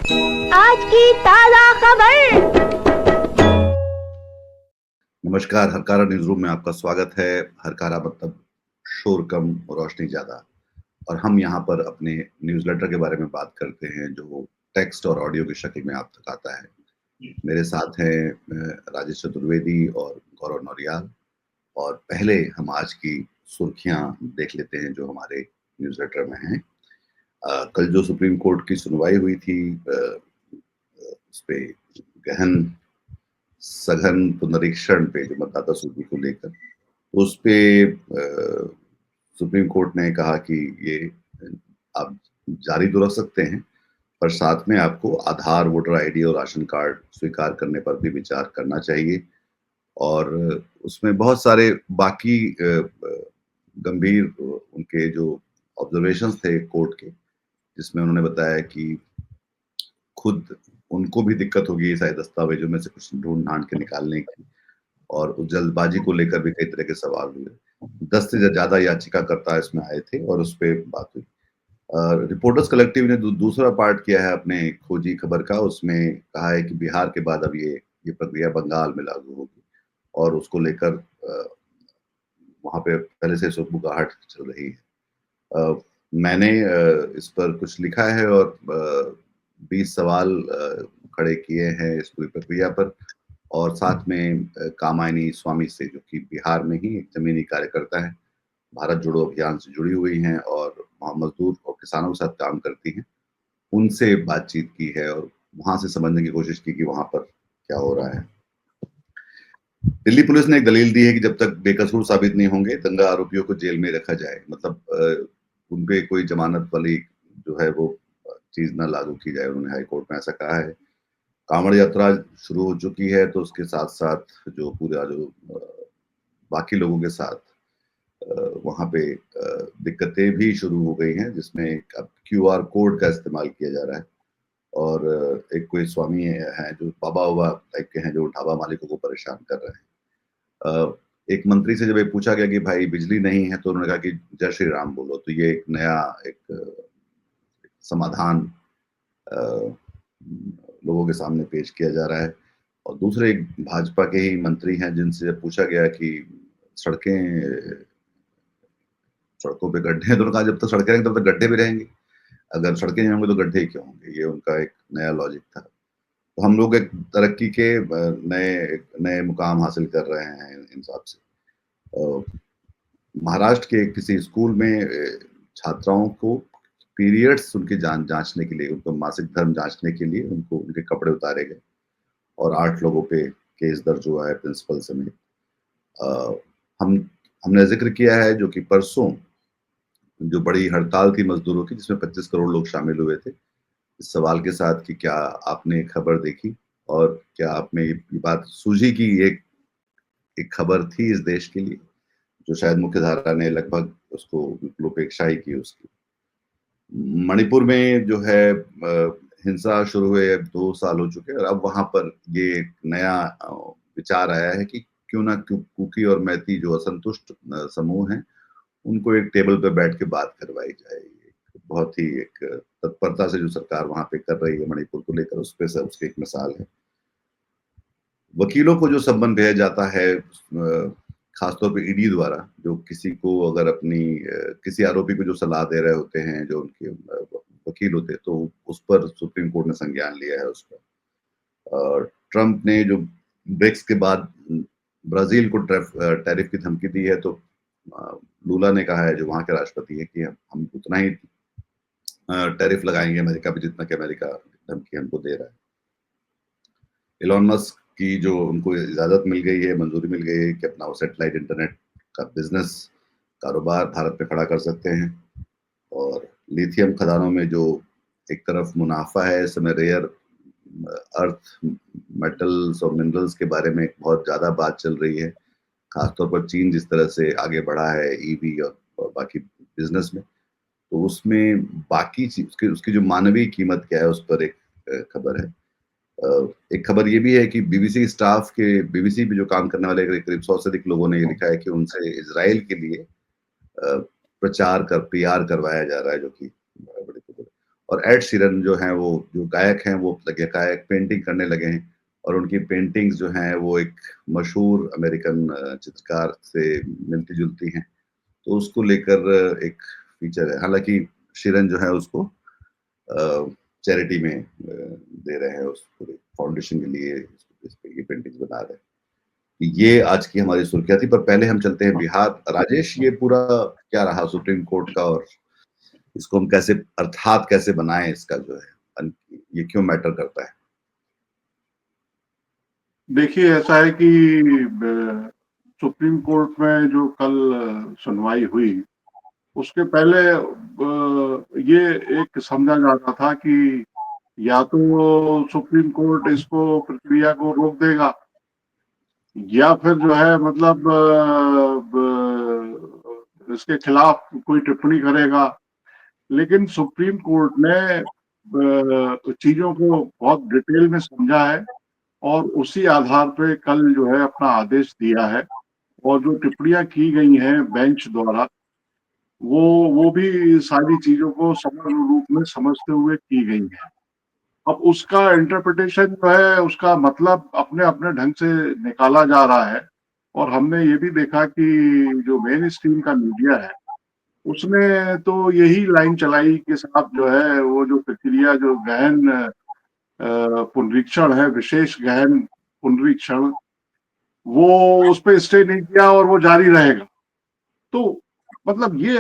आज की ताजा खबर। नमस्कार, हरकारा न्यूज रूम में आपका स्वागत है। हरकारा मतलब शोर कम और रोशनी ज्यादा। और हम यहाँ पर अपने न्यूज़लेटर के बारे में बात करते हैं जो टेक्स्ट और ऑडियो की शक्ल में आप तक आता है। मेरे साथ हैं राजेश चतुर्वेदी और गौरव नौरियाल। और पहले हम आज की सुर्खियां देख लेते हैं जो हमारे न्यूज़लेटर में हैं। कल जो सुप्रीम कोर्ट की सुनवाई हुई थी उस पे गहन सघन पुनरीक्षण पे जो मतदाता सूची को लेकर उस पे सुप्रीम कोर्ट ने कहा कि ये आप जारी तो रख सकते हैं पर साथ में आपको आधार, वोटर आईडी और राशन कार्ड स्वीकार करने पर भी विचार करना चाहिए। और उसमें बहुत सारे बाकी गंभीर उनके जो ऑब्जर्वेशंस थे कोर्ट के, जिसमें उन्होंने बताया कि खुद उनको भी दिक्कत होगी सारे दस्तावेजों में से कुछ ढूंढ-ढांड के निकालने की। और उस जल्दबाजी को लेकर भी कई तरह के सवाल हुए। 10 से ज़्यादा याचिकाकर्ता इसमें आए थे और उस पे बात हुई। रिपोर्टर्स कलेक्टिव ने दूसरा पार्ट किया है अपने खोजी खबर का, उसमें कहा है कि बिहार के बाद अब ये प्रक्रिया बंगाल में लागू होगी और उसको लेकर वहाँ पे पहले से सुगबुगाहट चल रही है। मैंने इस पर कुछ लिखा है और 20 सवाल खड़े किए हैं इस पूरी प्रक्रिया पर। और साथ में कामायनी स्वामी से, जो कि बिहार में ही एक जमीनी कार्यकर्ता है, भारत जोड़ो अभियान से जुड़ी हुई हैं और वहाँ मजदूर और किसानों के साथ काम करती हैं, उनसे बातचीत की है और वहाँ से समझने की कोशिश की कि वहाँ पर क्या हो रहा है। दिल्ली पुलिस ने एक दलील दी है कि जब तक बेकसूर साबित नहीं होंगे दंगा आरोपियों को जेल में रखा जाए। मतलब उन पे कोई जमानत वाली जो है वो चीज ना लागू की जाए, उन्होंने हाई कोर्ट में ऐसा कहा है। कांवड़ यात्रा शुरू हो चुकी है तो उसके साथ साथ जो पूरा जो बाकी लोगों के साथ वहाँ पे दिक्कतें भी शुरू हो गई हैं, जिसमें अब क्यूआर कोड का इस्तेमाल किया जा रहा है। और एक कोई स्वामी है जो बाबा वाबा टाइप के हैं जो ढाबा मालिकों को परेशान कर रहे हैं। एक मंत्री से जब ये पूछा गया कि भाई बिजली नहीं है तो उन्होंने कहा कि जय श्री राम बोलो, तो ये एक नया एक समाधान लोगों के सामने पेश किया जा रहा है। और दूसरे एक भाजपा के ही मंत्री हैं जिनसे जब पूछा गया कि सड़कें सड़कों पे गड्ढे हैं, तो उन्होंने कहा जब तक सड़कें रहेंगी तब तक गड्ढे भी रहेंगे, अगर सड़कें नहीं होंगी तो गड्ढे ही क्यों होंगे। ये उनका एक नया लॉजिक था। तो हम लोग एक तरक्की के नए मुकाम हासिल कर रहे हैं इन हिसाब से। महाराष्ट्र के किसी स्कूल में छात्राओं को पीरियड्स उनके जांचने के लिए, उनको मासिक धर्म जांचने के लिए उनको उनके कपड़े उतारे गए और 8 लोगों पे केस दर्ज हुआ है, प्रिंसिपल समेत। हम हमने जिक्र किया है जो कि परसों जो बड़ी हड़ताल थी मजदूरों की, जिसमें 25 करोड़ लोग शामिल हुए थे, इस सवाल के साथ कि क्या आपने खबर देखी और क्या आप में ये बात सूझी कि एक एक खबर थी इस देश के लिए, जो शायद मुख्य धारा ने लगभग उसको बिल्कुल उपेक्षा ही की उसकी। मणिपुर में जो है हिंसा शुरू हुए 2 साल हो चुके हैं और अब वहाँ पर ये एक नया विचार आया है कि क्यों ना कुकी और मैती जो असंतुष्ट समूह हैं, उनको एक टेबल पे बैठ के बात करवाई जाए। बहुत ही एक तत्परता से जो सरकार वहाँ पे कर रही है मणिपुर को लेकर, उस पे से उसकी एक मिसाल है। वकीलों को जो सम्मन भेजा जाता है खासतौर पे ईडी द्वारा, जो किसी को अगर अपनी किसी आरोपी को जो सलाह दे रहे होते हैं, जो उनके वकील होते हैं, तो उस पर सुप्रीम कोर्ट ने संज्ञान लिया है उस पर। और ट्रम्प ने जो ब्रिक्स के बाद ब्राजील को टैरिफ की धमकी दी है, तो लूला ने कहा है, जो वहाँ के राष्ट्रपति है, कि हम उतना ही टैरिफ लगाएंगे अमेरिका पे जितना कि अमेरिका धमकी हमको दे रहा है। इलॉन मस्क की जो उनको इजाजत मिल गई है, मंजूरी मिल गई है कि अपना वो सैटेलाइट इंटरनेट का बिजनेस कारोबार भारत में खड़ा कर सकते हैं। और लिथियम खदानों में जो एक तरफ मुनाफा है, इस समय रेयर अर्थ मेटल्स और मिनरल्स के बारे में बहुत ज्यादा बात चल रही है, खासतौर पर चीन जिस तरह से आगे बढ़ा है ईवी और बाकी बिजनेस में, तो उसमें बाकी चीज उसकी जो मानवीय कीमत क्या है उस पर एक खबर है। एक खबर ये भी है कि बीबीसी पे जो काम करने वाले करीब 100 से अधिक लोगों ने ये लिखा है कि उनसे इजराइल के लिए प्रचार कर पीआर करवाया जा रहा है, जो कि बड़ी खबर है। और एड शीरन जो हैं वो जो गायक हैं वो गायक पेंटिंग करने लगे हैं और उनकी पेंटिंग्स जो हैं वो एक मशहूर अमेरिकन चित्रकार से मिलती-जुलती हैं। तो उसको लेकर एक फीचर है। हालाँकि शीरन जो है उसको चैरिटी में दे रहे हैं उस पूरे फाउंडेशन के लिए इस पे ये पेंटिंग्स बना रहे हैं। ये आज की हमारी सुर्खियाँ थी, पर पहले हम चलते हैं बिहार। राजेश, ये पूरा क्या रहा सुप्रीम कोर्ट का और इसको हम कैसे अर्थात कैसे बनाएँ इसका जो है ये क्यों मैटर करता है? देखिए, ऐसा है कि सुप्रीम कोर्ट में जो कल सुनवाई हुई, उसके पहले ये एक समझा जाता था कि या तो सुप्रीम कोर्ट इसको प्रक्रिया को रोक देगा या फिर जो है मतलब इसके खिलाफ कोई टिप्पणी करेगा। लेकिन सुप्रीम कोर्ट ने चीजों को बहुत डिटेल में समझा है और उसी आधार पे कल जो है अपना आदेश दिया है। और जो टिप्पणियां की गई हैं बेंच द्वारा, वो वो भी सारी चीजों को समग्र रूप में समझते हुए की गई हैं। अब उसका इंटरप्रिटेशन जो है, उसका मतलब अपने अपने ढंग से निकाला जा रहा है। और हमने ये भी देखा कि जो मेन स्ट्रीम का मीडिया है, उसने तो यही लाइन चलाई कि साहब जो है वो जो प्रक्रिया, जो गहन पुनरीक्षण है, विशेष गहन पुनरीक्षण, वो उस पे स्टे नहीं किया और वो जारी रहेगा। तो मतलब ये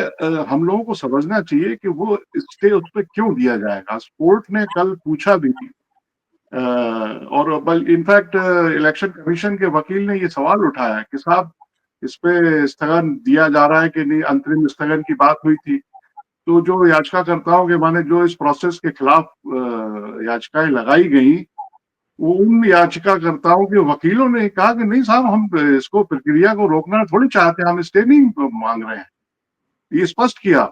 हम लोगों को समझना चाहिए कि वो स्टे उस पे क्यों दिया जाएगा। कोर्ट ने कल पूछा भी और बल इनफैक्ट इलेक्शन कमीशन के वकील ने ये सवाल उठाया कि साहब इस पे स्थगन दिया जा रहा है कि नहीं। अंतरिम स्थगन की बात हुई थी, तो जो याचिकाकर्ताओं के माने जो इस प्रोसेस के खिलाफ याचिकाएं लगाई गई, वो उन याचिकाकर्ताओं के वकीलों ने कहा कि नहीं साहब, हम इसको प्रक्रिया को रोकना थोड़ी चाहते हैं, हम स्टे नहीं मांग रहे हैं। ये स्पष्ट किया।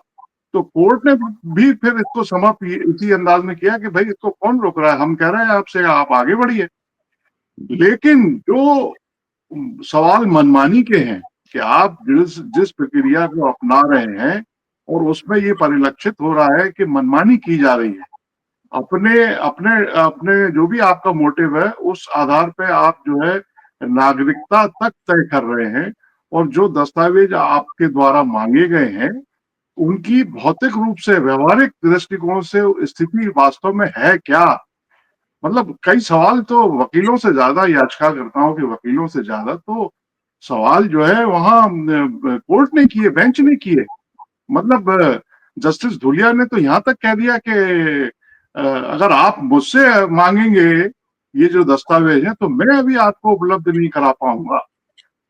तो कोर्ट ने भी फिर इसको समाप्त इसी अंदाज में किया कि भाई इसको कौन रोक रहा है, हम कह रहे हैं आपसे, आप आगे बढ़िए। लेकिन जो सवाल मनमानी के हैं कि आप जिस प्रक्रिया को अपना रहे हैं और उसमें ये परिलक्षित हो रहा है कि मनमानी की जा रही है, अपने अपने अपने जो भी आपका मोटिव है उस आधार पे आप जो है नागरिकता तक तय कर रहे हैं। और जो दस्तावेज आपके द्वारा मांगे गए हैं, उनकी भौतिक रूप से, व्यवहारिक दृष्टिकोण से स्थिति वास्तव में है क्या। मतलब कई सवाल तो वकीलों से ज्यादा, याचिकाकर्ताओं के वकीलों से ज्यादा तो सवाल जो है वहां कोर्ट ने किए, बेंच ने किए। मतलब जस्टिस धुलिया ने तो यहाँ तक कह दिया कि अगर आप मुझसे मांगेंगे ये जो दस्तावेज है तो मैं अभी आपको उपलब्ध नहीं करा पाऊंगा।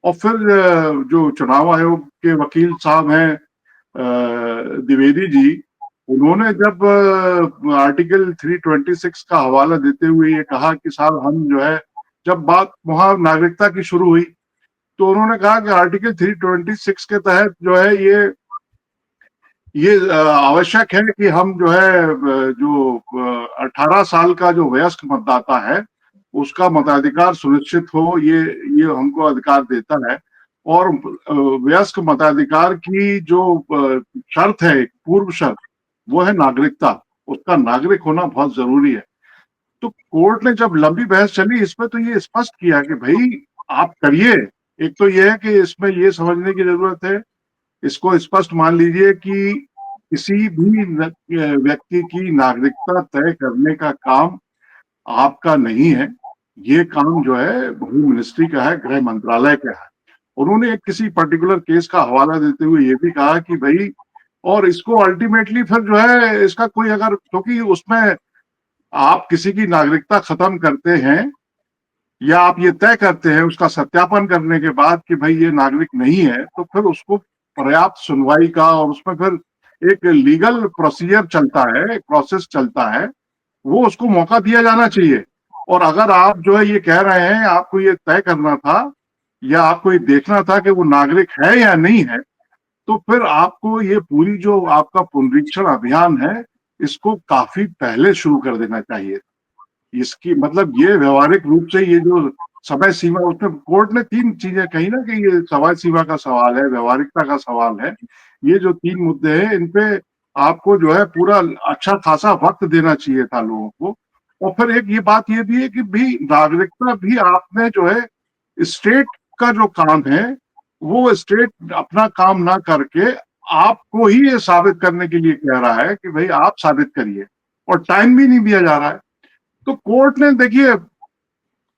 और फिर जो चुनाव आयोग के वकील साहब हैं द्विवेदी जी, उन्होंने जब आर्टिकल 326 का हवाला देते हुए ये कहा कि साहब हम जो है, जब बात वहां नागरिकता की शुरू हुई तो उन्होंने कहा कि आर्टिकल 326 के तहत जो है ये आवश्यक है कि हम जो है जो 18 साल का जो वयस्क मतदाता है उसका मताधिकार सुनिश्चित हो, ये हमको अधिकार देता है। और वयस्क मताधिकार की जो शर्त है, पूर्व शर्त, वो है नागरिकता। उसका नागरिक होना बहुत जरूरी है। तो कोर्ट ने जब लंबी बहस चली इसमें तो ये स्पष्ट किया कि भाई आप करिए। एक तो ये है कि इसमें ये समझने की जरूरत है, इसको स्पष्ट मान लीजिए कि किसी भी व्यक्ति की नागरिकता तय करने का काम आपका नहीं है। ये काम जो है होम मिनिस्ट्री का है, गृह मंत्रालय का है। उन्होंने एक किसी पर्टिकुलर केस का हवाला देते हुए ये भी कहा कि भाई, और इसको अल्टीमेटली फिर जो है इसका कोई, अगर क्योंकि उसमें आप किसी की नागरिकता खत्म करते हैं या आप ये तय करते हैं उसका सत्यापन करने के बाद कि भाई ये नागरिक नहीं है, तो फिर उसको पर्याप्त सुनवाई का, और उसमें फिर एक लीगल प्रोसीजर चलता है, एक प्रोसेस चलता है, वो उसको मौका दिया जाना चाहिए। और अगर आप जो है ये कह रहे हैं आपको ये तय करना था या आपको ये देखना था कि वो नागरिक है या नहीं है, तो फिर आपको ये पूरी जो आपका पुनरीक्षण अभियान है, इसको काफी पहले शुरू कर देना चाहिए। इसकी मतलब ये व्यवहारिक रूप से ये जो समय सीमा, उसमें कोर्ट ने तीन चीजें कही ना कि ये समय सीमा का सवाल है, व्यवहारिकता का सवाल है। ये जो तीन मुद्दे हैं इन पे आपको जो है पूरा अच्छा खासा वक्त देना चाहिए था लोगों को। और फिर एक ये बात ये भी है कि भी नागरिकता भी आपने जो है स्टेट का जो काम है वो स्टेट अपना काम ना करके आपको ही ये साबित करने के लिए कह रहा है कि भाई आप साबित करिए, और टाइम भी नहीं दिया जा रहा है। तो कोर्ट ने देखिए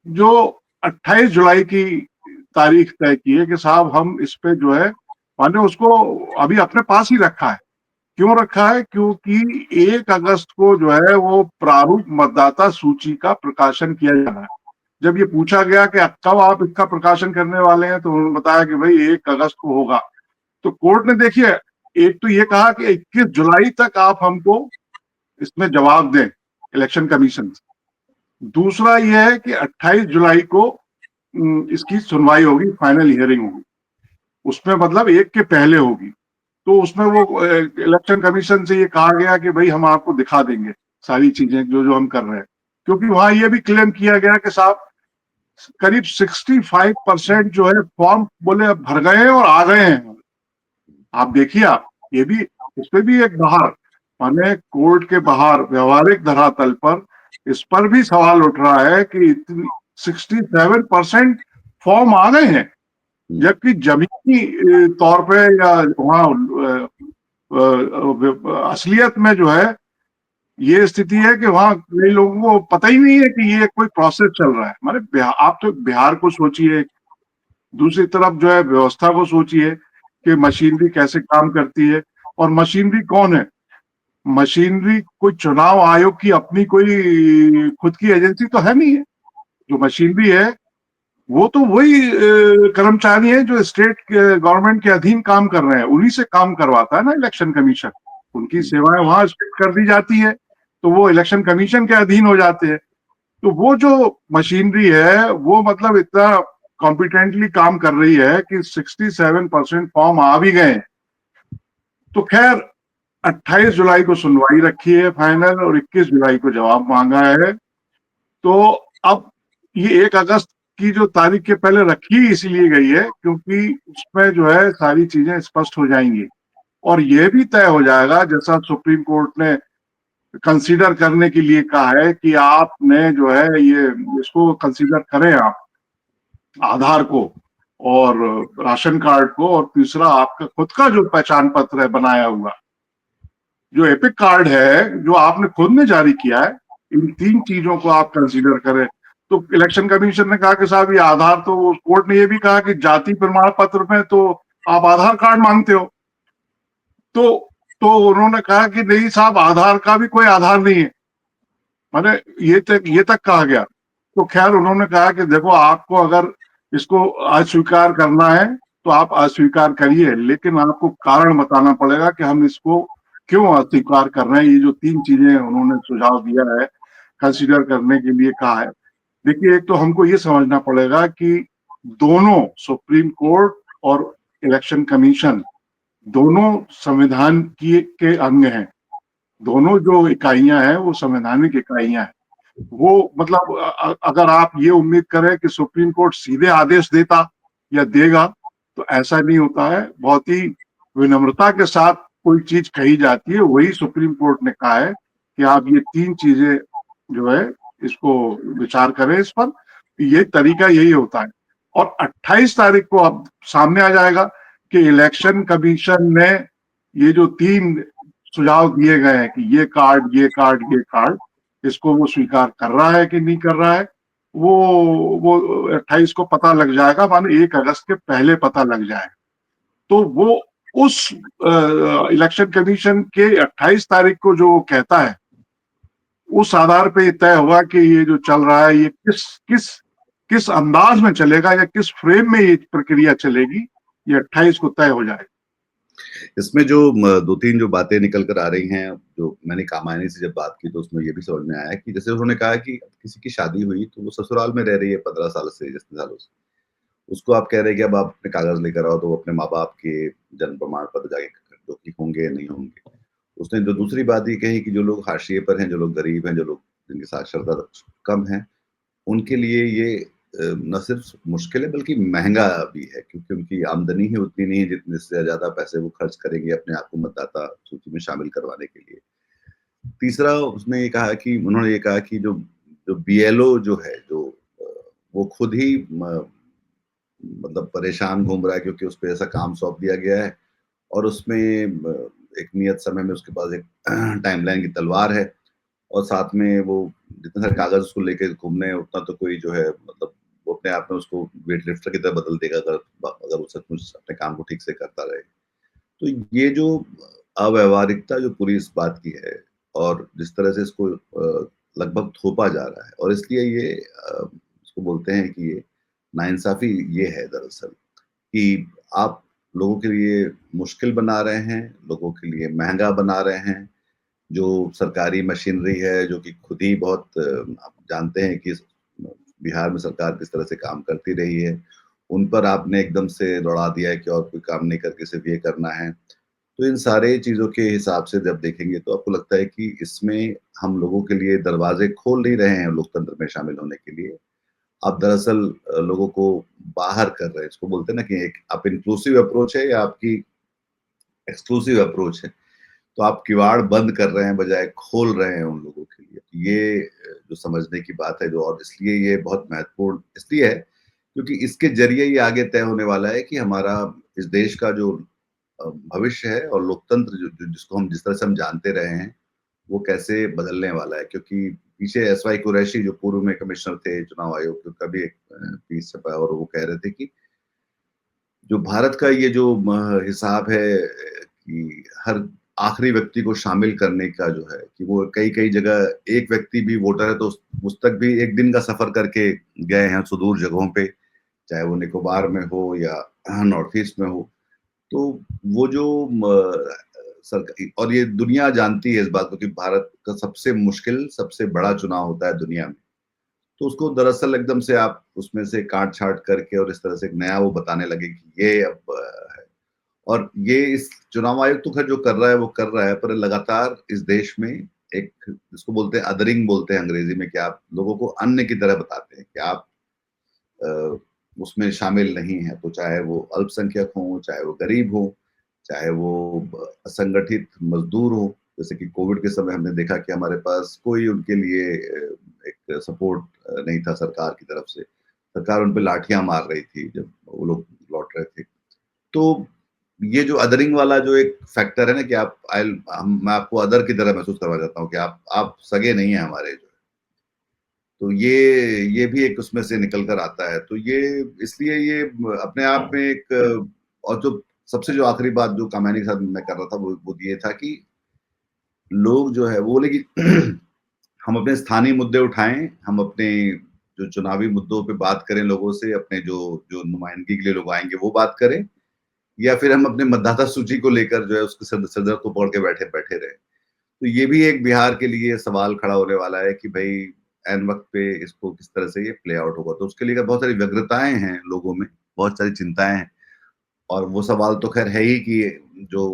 जो 28 जुलाई की तारीख तय की है कि साहब हम इस पे जो है माने उसको अभी अपने पास ही रखा है। क्यों रखा है? क्योंकि 1 अगस्त को जो है वो प्रारूप मतदाता सूची का प्रकाशन किया जाना है। जब ये पूछा गया कि कब आप इसका प्रकाशन करने वाले हैं तो उन्होंने बताया कि भाई 1 अगस्त को होगा। तो कोर्ट ने देखिए एक तो ये कहा कि 21 जुलाई तक आप हमको इसमें जवाब दें इलेक्शन कमीशन से। दूसरा ये है कि 28 जुलाई को इसकी सुनवाई होगी, फाइनल हियरिंग होगी, उसमें मतलब 1 के पहले होगी। तो उसमें वो इलेक्शन कमीशन से ये कहा गया कि भाई हम आपको दिखा देंगे सारी चीजें जो जो हम कर रहे हैं, क्योंकि वहां ये भी क्लेम किया गया कि साहब करीब 65% जो है फॉर्म बोले अब भर गए हैं और आ गए हैं। आप देखिए, आप ये भी इस पे भी एक बाहर माने कोर्ट के बाहर व्यवहारिक धरातल पर इस पर भी सवाल उठ रहा है कि 67% फॉर्म आ गए हैं, जबकि जमीनी तौर पे या वहाँ असलियत में जो है ये स्थिति है कि वहाँ कई लोगों को पता ही नहीं है कि ये कोई प्रोसेस चल रहा है। माने आप तो बिहार को सोचिए, दूसरी तरफ जो है व्यवस्था को सोचिए कि मशीनरी कैसे काम करती है। और मशीनरी कौन है? मशीनरी कोई चुनाव आयोग की अपनी कोई खुद की एजेंसी तो है नहीं है। जो मशीनरी है वो तो वही कर्मचारी हैं जो स्टेट गवर्नमेंट के अधीन काम कर रहे हैं, उन्हीं से काम करवाता है ना इलेक्शन कमीशन। उनकी सेवाएं वहां शिफ्ट कर दी जाती है तो वो इलेक्शन कमीशन के अधीन हो जाते हैं। तो वो जो मशीनरी है वो मतलब इतना कॉम्पिटेंटली काम कर रही है कि 67% फॉर्म आ भी गए। तो खैर 28 जुलाई को सुनवाई रखी है फाइनल, और 21 जुलाई को जवाब मांगा है। तो अब ये 1 अगस्त की जो तारीख के पहले रखी इसलिए गई है क्योंकि उसमें जो है सारी चीजें स्पष्ट हो जाएंगी, और ये भी तय हो जाएगा जैसा सुप्रीम कोर्ट ने कंसीडर करने के लिए कहा है कि आपने जो है ये इसको कंसीडर करें आप आधार को और राशन कार्ड को, और तीसरा आपका खुद का जो पहचान पत्र है बनाया हुआ, जो एपिक कार्ड है जो आपने खुद ने जारी किया है, इन 3 चीजों को आप कंसीडर करें। तो इलेक्शन कमीशन ने कहा कि साहब ये आधार, तो कोर्ट ने ये भी कहा कि जाति प्रमाण पत्र में तो आप आधार कार्ड मांगते हो। तो तो उन्होंने कहा कि नहीं साहब आधार का भी कोई आधार नहीं है, माने ये तक कहा गया। तो खैर उन्होंने कहा कि देखो आपको अगर इसको अस्वीकार करना है तो आप अस्वीकार करिए, लेकिन आपको कारण बताना पड़ेगा कि हम इसको क्यों अस्वीकार कर रहे हैं। ये जो 3 चीजें उन्होंने सुझाव दिया है, कंसीडर करने के लिए कहा है। देखिए एक तो हमको ये समझना पड़ेगा कि दोनों सुप्रीम कोर्ट और इलेक्शन कमीशन दोनों संविधान की के अंग हैं। दोनों जो इकाइयां हैं वो संवैधानिक इकाइयां हैं। वो मतलब अगर आप ये उम्मीद करें कि सुप्रीम कोर्ट सीधे आदेश देता या देगा तो ऐसा नहीं होता है। बहुत ही विनम्रता के साथ कोई चीज कही जाती है, वही सुप्रीम कोर्ट ने कहा है कि आप ये 3 चीजें जो है इसको विचार करें इस पर। ये तरीका यही होता है। और 28 तारीख को अब सामने आ जाएगा कि इलेक्शन कमीशन ने ये जो 3 सुझाव दिए गए हैं कि ये कार्ड ये कार्ड ये कार्ड, इसको वो स्वीकार कर रहा है कि नहीं कर रहा है, वो 28 को पता लग जाएगा, माने 1 अगस्त के पहले पता लग जाएगा। तो वो उस इलेक्शन कमीशन के 28 तारीख को जो वो कहता है उस आधार पे तय होगा कि ये जो चल रहा है ये किस किस किस अंदाज में चलेगा या किस फ्रेम में ये प्रक्रिया चलेगी, ये 28 को तय हो जाएगा। इसमें जो 2-3 जो बातें निकल कर आ रही हैं, जो मैंने कामायनी से जब बात की तो उसमें ये भी समझ में आया कि जैसे उन्होंने कहा कि किसी की शादी हुई तो वो ससुराल में रह रही है 15 साल से, जितने सालों से, उसको आप कह रहे हैं कि अब आप अपने कागज लेकर आओ, तो वो अपने माँ बाप के जन्म प्रमाण पत्र जाके जो कि होंगे या नहीं होंगे। उसने जो दूसरी बात ये कही कि जो लोग हाशिए पर हैं, जो लोग गरीब हैं, जो लोग जिनकी साक्षरता कम है, उनके लिए ये न सिर्फ मुश्किल है बल्कि महँगा भी है, क्योंकि उनकी आमदनी ही उतनी नहीं है जितने से ज़्यादा पैसे वो खर्च करेंगे अपने आप को मतदाता सूची में शामिल करवाने के लिए। तीसरा उसने ये कहा कि उन्होंने ये कहा कि जो जो बीएलओ जो है, अ, वो खुद ही मतलब परेशान घूम रहा है, क्योंकि उस पे ऐसा काम सौंप दिया गया है और उसमें एक नियत समय में उसके पास एक टाइमलाइन की तलवार है और साथ में वो जितने सारे कागज़ उसको लेके घूमने हैं, उतना तो कोई जो है मतलब वो अपने आप में उसको वेट लिफ्टर की तरह बदल देगा, अगर वो सचमुच अपने काम को ठीक से करता रहे। तो ये जो अव्यावहारिकता जो पूरी इस बात की है और जिस तरह से इसको लगभग थोपा जा रहा है, और इसलिए ये इसको बोलते हैं कि ये नाइंसाफ़ी ये है दरअसल कि आप लोगों के लिए मुश्किल बना रहे हैं, लोगों के लिए महँगा बना रहे हैं। जो सरकारी मशीनरी है, जो कि खुद ही बहुत आप जानते हैं कि बिहार में सरकार किस तरह से काम करती रही है, उन पर आपने एकदम से दौड़ा दिया है कि और कोई काम नहीं करके सिर्फ़ ये करना है। तो इन सारे चीज़ों के हिसाब से जब देखेंगे तो आपको लगता है कि इसमें हम लोगों के लिए दरवाज़े खोल नहीं रहे हैं लोकतंत्र में शामिल होने के लिए। आप दरअसल लोगों को बाहर कर रहे हैं। इसको बोलते हैं ना कि एक आप इंक्लूसिव अप्रोच है या आपकी एक्सक्लूसिव अप्रोच है। तो आप किवाड़ बंद कर रहे हैं बजाय खोल रहे हैं उन लोगों के लिए। तो ये जो समझने की बात है, जो और इसलिए ये बहुत महत्वपूर्ण इसलिए है क्योंकि इसके ज़रिए ये आगे तय होने वाला है कि हमारा इस देश का जो भविष्य है और लोकतंत्र जो जो जिसको हम जिस तरह से हम जानते रहे हैं, वो कैसे बदलने वाला है। क्योंकि पीछे एसवाई कुरैशी जो पूर्व में कमिश्नर थे चुनाव आयोग के, उनका भी एक पीस छपा और वो कह रहे थे कि जो भारत का ये जो हिसाब है कि हर आखिरी व्यक्ति को शामिल करने का जो है कि वो कई-कई जगह एक व्यक्ति भी वोटर है तो उस तक भी 1 दिन का सफ़र करके गए हैं सुदूर जगहों पे, चाहे वो निकोबार में हो या नॉर्थ ईस्ट में हो। तो वो जो सरक और ये दुनिया जानती है इस बात को कि भारत का सबसे मुश्किल, सबसे बड़ा चुनाव होता है दुनिया में। तो उसको दरअसल एकदम से आप उसमें से काट-छाँट करके और इस तरह से एक नया वो बताने लगे कि ये अब है। और ये इस चुनाव आयोग तो ख़ैर जो कर रहा है वो कर रहा है, पर लगातार इस देश में एक जिसको बोलते हैं अदरिंग बोलते हैं अंग्रेज़ी में कि आप लोगों को अन्य की तरह बताते हैं कि आप अ, उसमें शामिल नहीं हैं। तो चाहे वो अल्पसंख्यक हों, चाहे वो गरीब हों, चाहे वो असंगठित मज़दूर हों। जैसे कि कोविड के समय हमने देखा कि हमारे पास कोई उनके लिए एक सपोर्ट नहीं था सरकार की तरफ से। सरकार उन पे लाठियाँ मार रही थी जब वो लोग लौट रहे थे। तो ये जो अदरिंग वाला जो एक फैक्टर है ना कि आप मैं आपको अदर की तरह महसूस करवा देता हूँ कि आप सगे नहीं हैं हमारे जो है। तो ये भी एक उसमें से निकल कर आता है। तो ये इसलिए ये अपने आप में एक और जो सबसे जो आखिरी बात जो कमेनी के साथ मैं कर रहा था वो ये था कि लोग जो है वो बोले कि हम अपने स्थानीय मुद्दे उठाएँ, हम अपने जो चुनावी मुद्दों पे बात करें लोगों से, अपने जो जो नुमाइंदगी के लिए लोग आएँगे वो बात करें, या फिर हम अपने मतदाता सूची को लेकर जो है उसके सर को पकड़ के बैठे बैठे रहें। तो ये भी एक बिहार के लिए सवाल खड़ा होने वाला है कि भई ऐन वक़्त पे इसको किस तरह से ये प्ले आउट होगा। तो उसके लिए बहुत सारी व्यग्रताएँ हैं लोगों में, बहुत सारी चिंताएँ हैं और वो सवाल तो ख़ैर है ही कि जो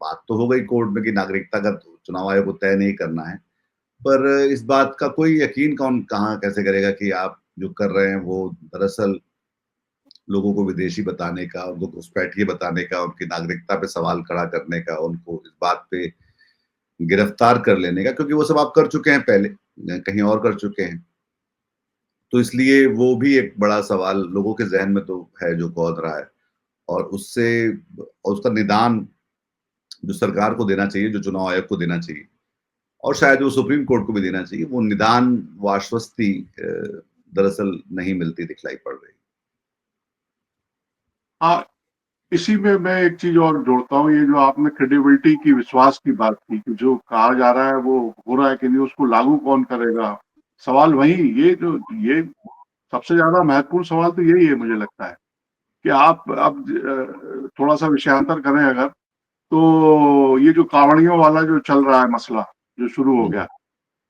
बात तो हो गई कोर्ट में कि नागरिकता का तो चुनाव आयोग को तय नहीं करना है। पर इस बात का कोई यकीन कौन कहाँ कैसे करेगा कि आप जो कर रहे हैं वो दरअसल लोगों को विदेशी बताने का, उनको घुसपैठिए बताने का, उनकी नागरिकता पे सवाल खड़ा करने का, उनको इस बात पे गिरफ्तार कर लेने का, क्योंकि वो सब आप कर चुके हैं पहले, कहीं और कर चुके हैं। तो इसलिए वो भी एक बड़ा सवाल लोगों के ज़हन में तो है जो कौंध रहा है और उससे और उसका निदान जो सरकार को देना चाहिए, जो चुनाव आयोग को देना चाहिए और शायद वो सुप्रीम कोर्ट को भी देना चाहिए, वो निदान, वो आश्वस्ति दरअसल नहीं मिलती दिखलाई पड़ रही। हाँ, इसी में मैं एक चीज़ और जोड़ता हूँ, ये जो आपने क्रेडिबिलिटी की, विश्वास की बात की कि जो कहा जा रहा है वो हो रहा है कि नहीं, उसको लागू कौन करेगा? सवाल वही ये सबसे ज़्यादा महत्वपूर्ण सवाल तो यही है मुझे लगता है, कि आप अब थोड़ा-सा विषयांतर करें अगर, तो ये जो कांवड़ियों वाला जो चल रहा है मसला, जो शुरू हो हुँ, गया,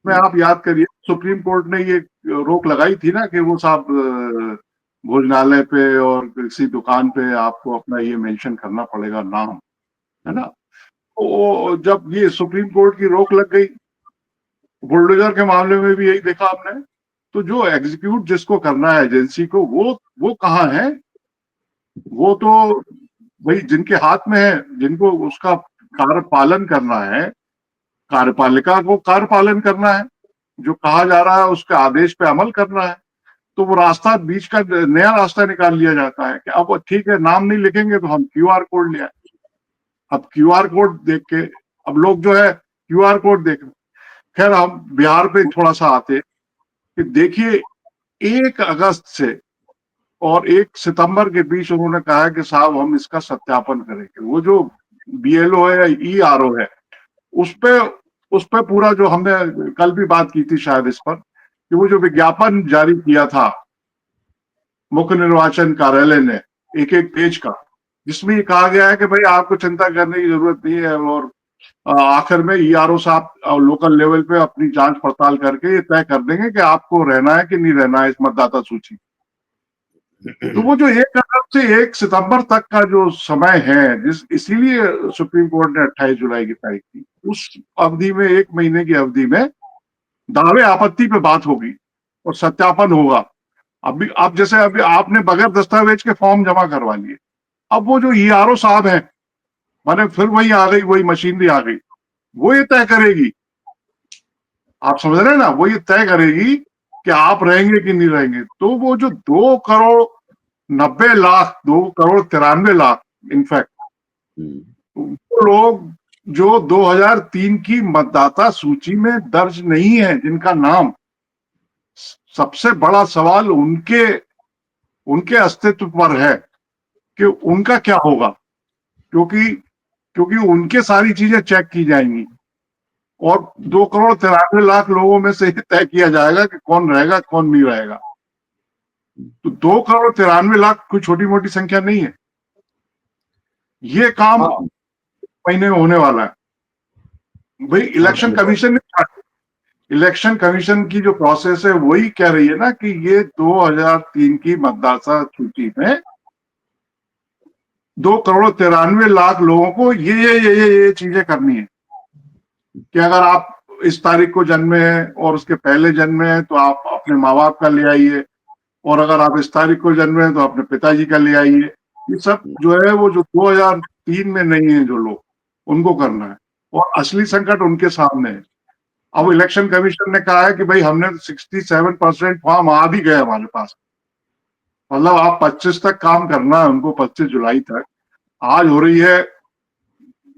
में हुँ, आप याद करिए सुप्रीम कोर्ट ने ये रोक लगाई थी ना कि वो साहब भोजनालय पे और किसी दुकान पे आपको अपना ये मेंशन करना पड़ेगा नाम, है हुँ, ना? तो जब ये सुप्रीम कोर्ट की रोक लग गई, बुलडोज़र के मामले में भी यही देखा आपने तो जो एग्जीक्यूट जिसको करना है एजेंसी को, वो कहाँ है? वो तो वही जिनके हाथ में है, जिनको उसका कार्य पालन करना है, कार्यपालिका को कार्य पालन करना है, जो कहा जा रहा है उसके आदेश पे अमल करना है। तो वो रास्ता बीच का नया रास्ता निकाल लिया जाता है कि अब ठीक है, नाम नहीं लिखेंगे तो हम क्यूआर कोड ले आए। अब क्यूआर कोड देख के अब लोग जो है क्यूआर कोड देख। खैर, हम बिहार पे थोड़ा सा आते कि देखिए, 1 अगस्त से और 1 सितंबर के बीच उन्होंने कहा है कि साहब हम इसका सत्यापन करेंगे। वो जो बीएलओ है या ईआरओ है, उस पे पूरा जो हमने कल भी बात की थी शायद इस पर, कि वो जो विज्ञापन जारी किया था मुख्य निर्वाचन कार्यालय ने, एक एक पेज का, जिसमें ये कहा गया है कि भाई आपको चिंता करने की जरूरत नहीं है, और आखिर में ईआरओ साहब लोकल लेवल पे अपनी जांच पड़ताल करके ये तय कर देंगे कि आपको रहना है कि नहीं रहना है इस मतदाता सूची। तो वो जो 1 अगस्त से 1 सितंबर तक का जो समय है, इसीलिए सुप्रीम कोर्ट ने 28 जुलाई की तारीख दी। उस अवधि में, 1 महीने की अवधि में दावे आपत्ति पे बात होगी और सत्यापन होगा। अभी आप जैसे अभी आपने बगैर दस्तावेज के फॉर्म जमा करवा लिए, अब वो जो ईआरओ साहब है, माने फिर वही आ गई, वही मशीनरी आ गई, वो ये तय करेगी, आप समझ रहे हैं ना, वो ये तय करेगी कि आप रहेंगे कि नहीं रहेंगे। तो वो जो 2 करोड़ 90 लाख, 2 करोड़ 93 लाख इनफैक्ट, वो लोग जो 2003 की मतदाता सूची में दर्ज नहीं है, जिनका नाम, सबसे बड़ा सवाल उनके अस्तित्व पर है कि उनका क्या होगा, क्योंकि क्योंकि उनके सारी चीजें चेक की जाएंगी और 2 करोड़ 93 लाख लोगों में से ही तय किया जाएगा कि कौन रहेगा कौन नहीं रहेगा। तो 2 करोड़ 93 लाख कोई छोटी मोटी संख्या नहीं है। ये काम हाँ, महीने में होने वाला है भाई। इलेक्शन कमीशन की जो प्रोसेस है वही कह रही है ना कि ये 2003 की मतदाता सूची में 2 करोड़ 93 लाख लोगों को ये चीजें करनी है कि अगर आप इस तारीख को जन्मे हैं और उसके पहले जन्मे हैं तो आप अपने माँ बाप का ले आइए, और अगर आप इस तारीख को जन्मे हैं तो अपने पिताजी का ले आइए। ये सब जो है वो जो 2003 में नहीं है जो लोग, उनको करना है, और असली संकट उनके सामने है। अब इलेक्शन कमीशन ने कहा है कि भाई हमने 67% फॉर्म आ भी गए हमारे पास, मतलब आप 25 तक काम करना है उनको, 25 जुलाई तक। आज हो रही है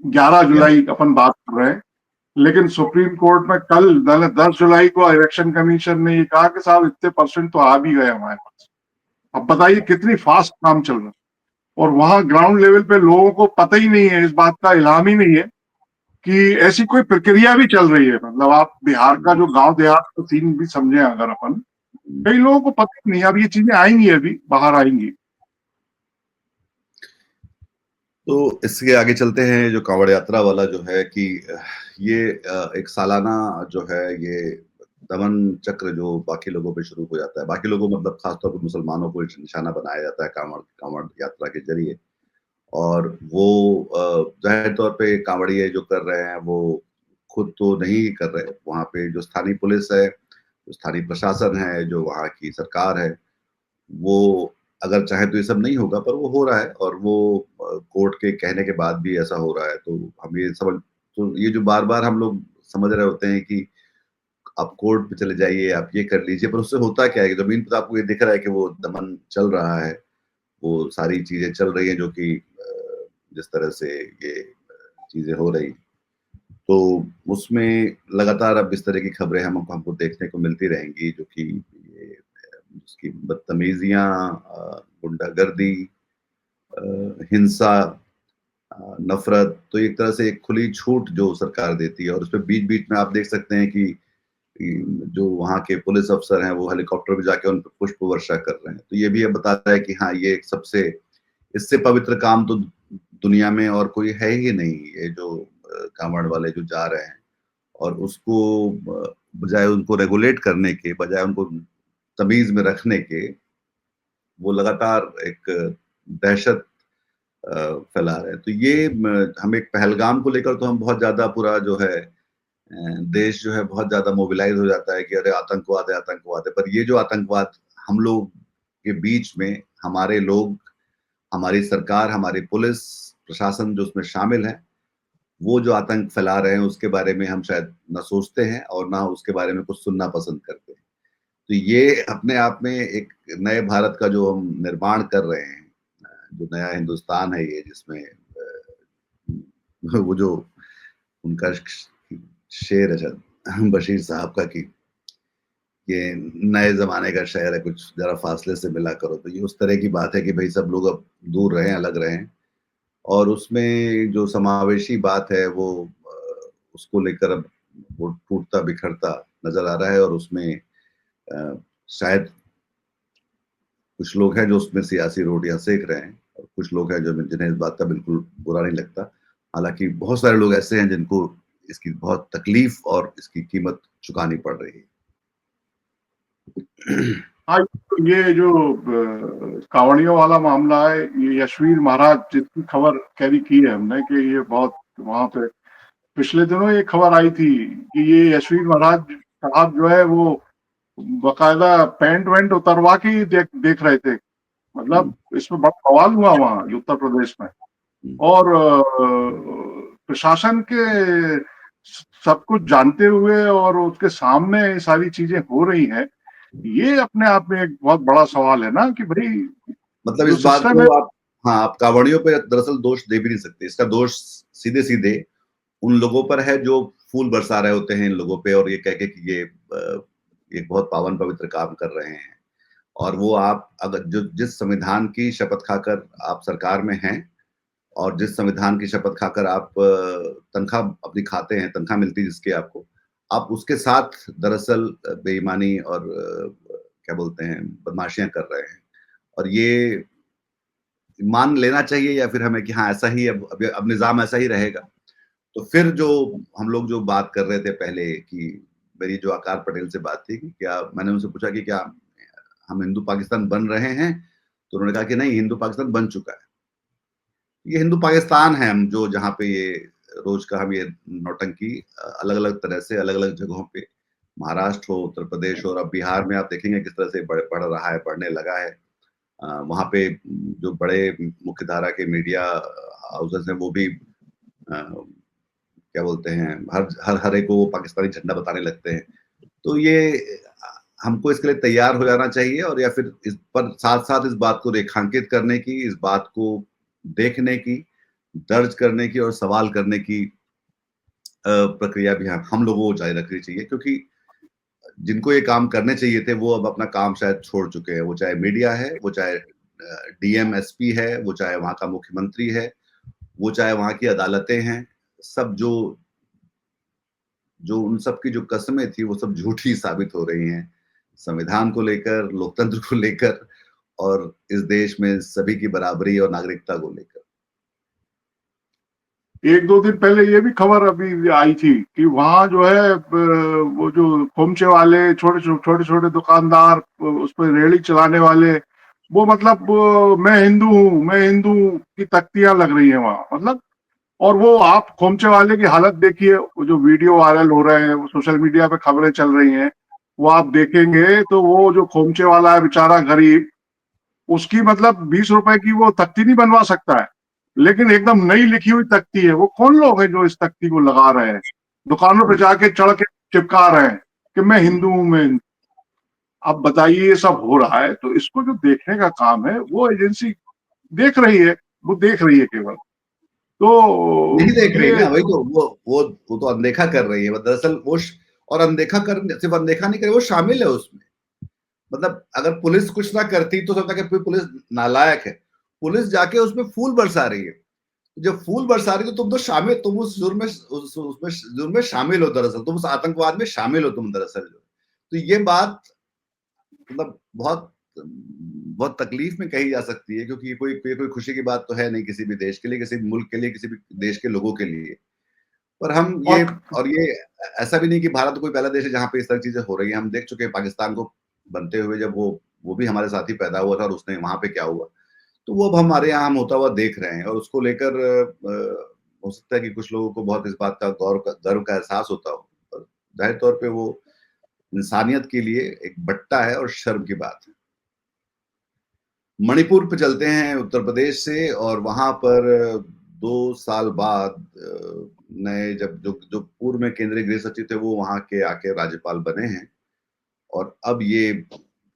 11 जुलाई, अपन बात कर रहे हैं, लेकिन सुप्रीम कोर्ट में कल 10 जुलाई को इलेक्शन कमीशन ने ये कहा कि साहब इतने परसेंट तो आ भी गए हमारे पास। अब बताइए कितनी फास्ट काम चल रहा है, और वहां ग्राउंड लेवल पे लोगों को पता ही नहीं है, इस बात का इल्हाम ही नहीं है कि ऐसी कोई प्रक्रिया भी चल रही है। मतलब आप बिहार का जो गांव देहात का सीन भी समझे अगर अपन, कई लोगों को पता ही नहीं। अब ये चीजें आएंगी, अभी बाहर आएंगी। तो इसके आगे चलते हैं। जो कांवड़ यात्रा वाला जो है कि ये एक सालाना जो है ये दमन चक्र जो बाकी लोगों पे शुरू हो जाता है, बाकी लोगों मतलब खासतौर पर मुसलमानों को निशाना बनाया जाता है कांवड़ यात्रा के जरिए। और वो जाहिर तौर पे कांवड़िए जो कर रहे हैं वो खुद तो नहीं कर रहे, वहाँ पे जो स्थानीय पुलिस है, जो स्थानीय प्रशासन है, जो वहाँ की सरकार है, वो अगर चाहे तो ये सब नहीं होगा, पर वो हो रहा है। और वो कोर्ट के कहने के बाद भी ऐसा हो रहा है। तो हम ये समझ, तो ये जो बार बार हम लोग समझ रहे होते हैं कि आप कोर्ट पे चले जाइए, आप ये कर लीजिए, पर उससे होता क्या है कि जमीन पर आपको ये दिख रहा है कि वो दमन चल रहा है, वो सारी चीजें चल रही हैं जो कि जिस तरह से ये चीजें हो रही, तो उसमें लगातार अब इस तरह की खबरें हमको देखने को मिलती रहेंगी, जो कि ये उसकी बदतमीजियां, गुंडागर्दी, हिंसा, नफरत, तो एक तरह से एक खुली छूट जो सरकार देती है। और उसपे बीच बीच में आप देख सकते हैं कि जो वहाँ के पुलिस अफसर हैं वो हेलीकॉप्टर में जाके उन पर पुष्प वर्षा कर रहे हैं। तो ये भी अब बताता है कि हाँ, ये एक सबसे इससे पवित्र काम तो दुनिया में और कोई है ही नहीं। ये जो कांवड़ वाले जो जा रहे हैं, और उसको बजाय उनको रेगुलेट करने के, बजाय उनको तमीज में रखने के, वो लगातार एक दहशत फैला रहे हैं। तो ये हम एक पहलगाम को लेकर तो हम बहुत ज्यादा पूरा जो है देश जो है बहुत ज्यादा मोबिलाइज हो जाता है कि अरे आतंकवाद है, आतंकवाद है। पर ये जो आतंकवाद हम लोग के बीच में, हमारे लोग, हमारी सरकार, हमारी पुलिस प्रशासन जो उसमें शामिल है, वो जो आतंक फैला रहे हैं उसके बारे में हम शायद न सोचते हैं और ना उसके बारे में कुछ सुनना पसंद करते हैं। तो ये अपने आप में एक नए भारत का जो हम निर्माण कर रहे हैं, जो नया हिंदुस्तान है ये, जिसमें वो जो उनका शेर है शायद बशीर साहब का, कि ये नए जमाने का शहर है, कुछ जरा फासले से मिला करो। तो ये उस तरह की बात है कि भाई सब लोग अब दूर रहें, अलग रहें। और उसमें जो समावेशी बात है वो उसको लेकर अब वो टूटता बिखरता नजर आ रहा है। और उसमें शायद कुछ लोग हैं जो उसमें सियासी रोटियां सेक रहे हैं, और कुछ लोग हैं जो जिन्हें इस बात का बिल्कुल बुरा नहीं लगता। हालांकि बहुत सारे लोग ऐसे हैं जिनको इसकी बहुत तकलीफ और इसकी कीमत चुकानी पड़ रही है। हाँ, ये जो कांवड़ियों वाला मामला है, ये यशवीर महाराज जिसकी खबर कैरी की है हमने कि ये बहुत वहां पे पिछले दिनों ये खबर आई थी कि ये यशवीर महाराज साहब जो है वो बकायदा पैंट वैंट उतरवा के ही देख रहे थे। मतलब इसमें बड़ा सवाल हुआ वहां उत्तर प्रदेश में। और प्रशासन के सब कुछ जानते हुए और उसके सामने ये सारी चीजें हो रही हैं, ये अपने आप में एक बहुत बड़ा सवाल है ना कि भाई मतलब जो इस बात सिस्टम है। को आप, हाँ, आप कांवड़ियों पे दरअसल दोष दे भी नहीं सकते। इसका दोष सीधे सीधे उन लोगों पर है जो फूल बरसा रहे होते हैं इन लोगों पे, और ये कह के कि ये एक बहुत पावन पवित्र काम कर रहे हैं। और वो आप अगर जो जिस संविधान की शपथ खाकर आप सरकार में हैं, और जिस संविधान की शपथ खाकर आप तनख्वाह अपनी खाते हैं, तनख्वाह मिलती है जिसके आपको, आप उसके साथ दरअसल बेईमानी और क्या बोलते हैं, बदमाशियां कर रहे हैं। और ये मान लेना चाहिए या फिर हमें कि हाँ ऐसा ही अब निजाम ऐसा ही रहेगा। तो फिर जो हम लोग जो बात कर रहे थे पहले, कि मेरी जो आकार पटेल से बात थी कि क्या, मैंने उनसे पूछा कि क्या हम हिंदू पाकिस्तान बन रहे हैं, तो उन्होंने कहा कि नहीं, हिंदू पाकिस्तान बन चुका है। ये हिंदू पाकिस्तान है हम जो, जहाँ पे ये रोज का हम ये नौटंकी अलग अलग तरह से अलग अलग जगहों पे, महाराष्ट्र हो, उत्तर प्रदेश हो, और अब बिहार में आप देखेंगे किस तरह से बढ़ रहा है, बढ़ने लगा है। वहां पे जो बड़े मुख्य धारा के मीडिया हाउसेस हैं वो भी क्या बोलते हैं, हर हर हरे को पाकिस्तानी झंडा बताने लगते हैं। तो ये हमको इसके लिए तैयार हो जाना चाहिए, और या फिर इस पर साथ साथ इस बात को रेखांकित करने की, इस बात को देखने की, दर्ज करने की और सवाल करने की प्रक्रिया भी हम लोगों को जारी रखनी चाहिए। क्योंकि जिनको ये काम करने चाहिए थे वो अब अपना काम शायद छोड़ चुके हैं। वो चाहे मीडिया है, वो चाहे डीएम एसपी है, वो चाहे वहां का मुख्यमंत्री है, वो चाहे वहां की अदालतें हैं, सब जो जो उन सब की जो कस्में थी वो सब झूठी साबित हो रही हैं, संविधान को लेकर, लोकतंत्र को लेकर, और इस देश में सभी की बराबरी और नागरिकता को लेकर। एक दो दिन पहले ये भी खबर अभी आई थी कि वहां जो है वो जो खोमचे वाले छोटे छोटे दुकानदार, उस पर रेहड़ी चलाने वाले, वो मतलब मैं हिंदू हूँ की तख्तियां लग रही है वहां। मतलब और वो आप खोमचे वाले की हालत देखिए, वो जो वीडियो वायरल हो रहे हैं, वो सोशल मीडिया पे खबरें चल रही हैं, वो आप देखेंगे तो वो जो खोमचे वाला है बेचारा गरीब, उसकी मतलब 20 रुपए की वो तख्ती नहीं बनवा सकता है, लेकिन एकदम नई लिखी हुई तख्ती है। वो कौन लोग हैं जो इस तख्ती को लगा रहे हैं, दुकानों पे जाके चढ़ के चिपका रहे हैं कि मैं हिंदू हूं, मैं हिंदू। अब बताइए ये सब हो रहा है, तो इसको जो देखने का काम है वो एजेंसी देख रही है, वो देख रही है केवल। नहीं तो देख रही ये ना, वही तो वो तो अनदेखा कर रही है दरअसल वो। और अनदेखा कर, सिर्फ अनदेखा नहीं करे, वो शामिल है उसमें। मतलब अगर पुलिस कुछ ना करती तो समझता कि पुलिस नालायक है। पुलिस जाके उसमें फूल बरसा रही है। जब फूल बरसा रही तो तुम तो शामिल, तुम उस जुर्म में, उसमें जुर्म में शामिल हो, दरअसल तुम उस आतंकवाद में शामिल हो तुम दरअसल। तो ये बात मतलब बहुत बहुत तकलीफ में कही जा सकती है, क्योंकि कोई खुशी की बात तो है नहीं किसी भी देश के लिए, किसी भी मुल्क के लिए, किसी भी देश के लोगों के लिए। पर हम ये, और और ये ऐसा भी नहीं कि भारत कोई पहला देश है जहां पे इस तरह चीजें हो रही हैं। हम देख चुके हैं पाकिस्तान को बनते हुए, जब वो भी हमारे साथ ही पैदा हुआ था, और उसने वहां पे क्या हुआ, तो वो अब हमारे यहाँ हम होता हुआ देख रहे हैं। और उसको लेकर हो सकता है कि कुछ लोगों को बहुत इस बात का गर्व का एहसास होता हो, जाहिर तौर पे वो इंसानियत के लिए एक बट्टा है और शर्म की बात है। मणिपुर पे चलते हैं, उत्तर प्रदेश से, और वहां पर 2 साल बाद नए जब जो जो पूर्व में केंद्रीय गृह सचिव थे वो वहां के आके राज्यपाल बने हैं, और अब ये